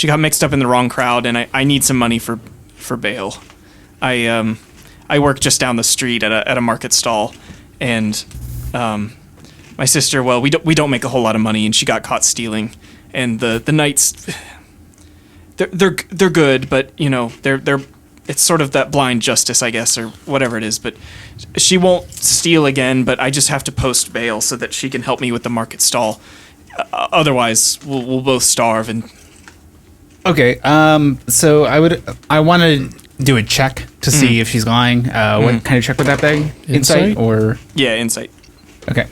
got mixed up in the wrong crowd, and I need some money for bail. I work just down the street at a market stall, and my sister. Well, we don't make a whole lot of money, and she got caught stealing. And the knights, they're good, but you know they're it's sort of that blind justice, I guess, or whatever it is. But she won't steal again. But I just have to post bail so that she can help me with the market stall. Otherwise, we'll both starve. And Okay. So I want to do a check to see if she's lying. What kind of check would that be? Insight? or? yeah, insight. Okay.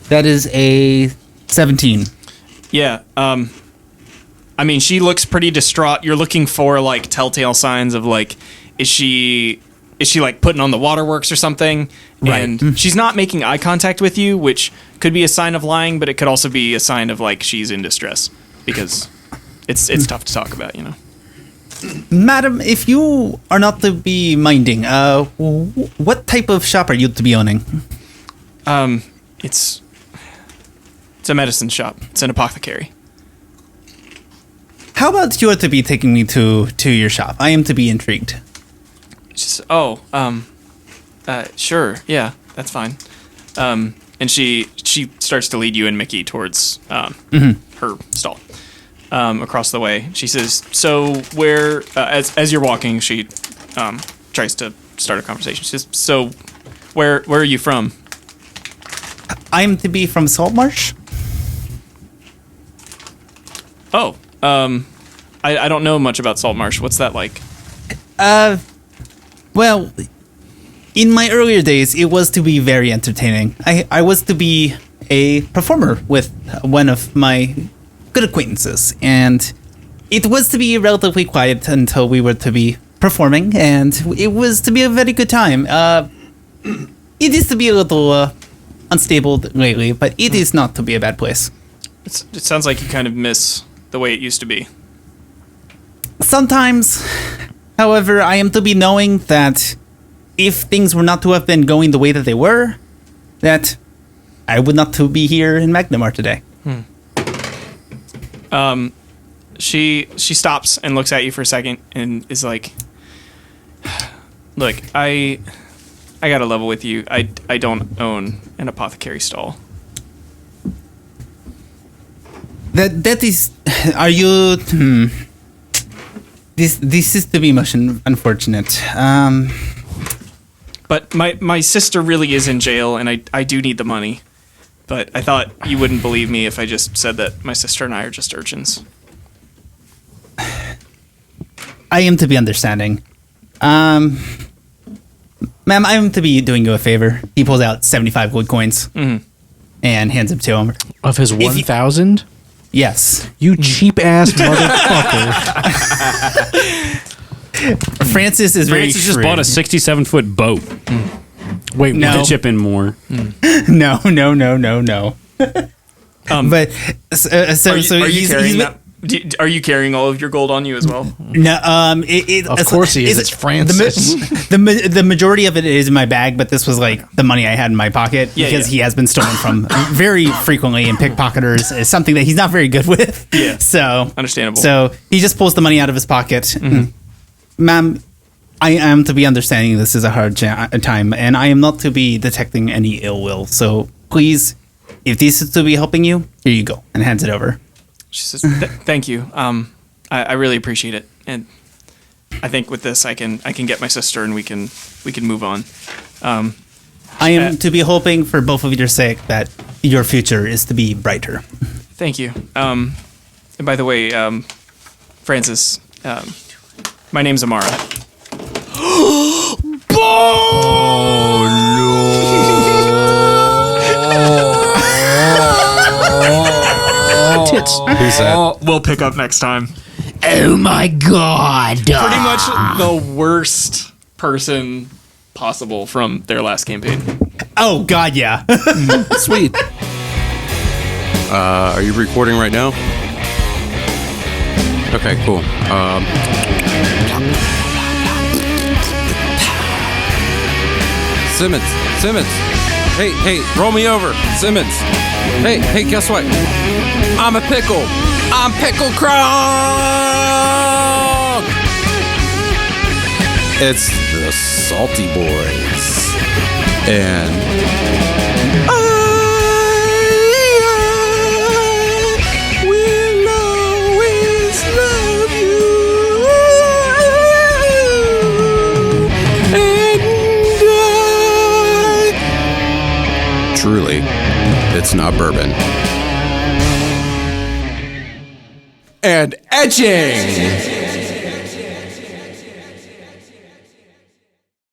That is a 17. Yeah. I mean, she looks pretty distraught. You're looking for like telltale signs of like, is she like putting on the waterworks or something? Right. And she's not making eye contact with you, which could be a sign of lying, but it could also be a sign of like she's in distress because it's tough to talk about, you know. Madam, if you are not to be minding, what type of shop are you to be owning? It's a medicine shop. It's an apothecary. How about you are to be taking me to your shop? I am to be intrigued. She's, sure, yeah, that's fine. And she starts to lead you and Mickey towards her stall across the way. She says, "So where?" As you're walking, she tries to start a conversation. She says, "So where are you from?" I am to be from Saltmarsh. Oh, I don't know much about Saltmarsh. What's that like? Well, in my earlier days, it was to be very entertaining. I was to be a performer with one of my good acquaintances, and it was to be relatively quiet until we were to be performing, and it was to be a very good time. It is to be a little unstable lately, but it is not to be a bad place. It sounds like you kind of miss the way it used to be. Sometimes, however, I am to be knowing that if things were not to have been going the way that they were, that I would not to be here in Magnamar today. She stops and looks at you for a second and is like, "Look, I gotta level with you. I don't own an apothecary stall." That is, are you? This is to be much unfortunate. But my sister really is in jail, and I do need the money. But I thought you wouldn't believe me if I just said that my sister and I are just urchins. I am to be understanding. Ma'am, I am to be doing you a favor. He pulls out 75 gold coins and hands them to him. Of his 1,000? Yes. You cheap ass motherfucker. Francis is very Francis just bought a 67-foot boat. Wait, No. To chip in more. No. But Are you carrying that? Are you carrying all of your gold on you as well? No, Of course he is. It's Francis. The majority of it is in my bag, but this was like the money I had in my pocket because he has been stolen from very frequently, and pickpocketers is something that he's not very good with. Yeah. So Understandable. So he just pulls the money out of his pocket. Ma'am, I am to be understanding this is a hard time, and I am not to be detecting any ill will. So please, if this is to be helping you, here you go, and hands it over. She says, "Thank you. I really appreciate it, and I think with this, I can get my sister, and we can move on." I am to be hoping for both of your sake that your future is to be brighter. Thank you. And by the way, Francis, my name's Amara. Oh That's Who's that? We'll pick up next time. Oh my god! Pretty much the worst person possible from their last campaign. Oh God, yeah. Sweet. Are you recording right now? Okay, cool. Simmons. Hey, roll me over. Simmons. Hey, guess what? I'm a pickle. I'm Pickle Krog. It's the Salty Boys. And I will always love you. And truly, it's not bourbon. And etching.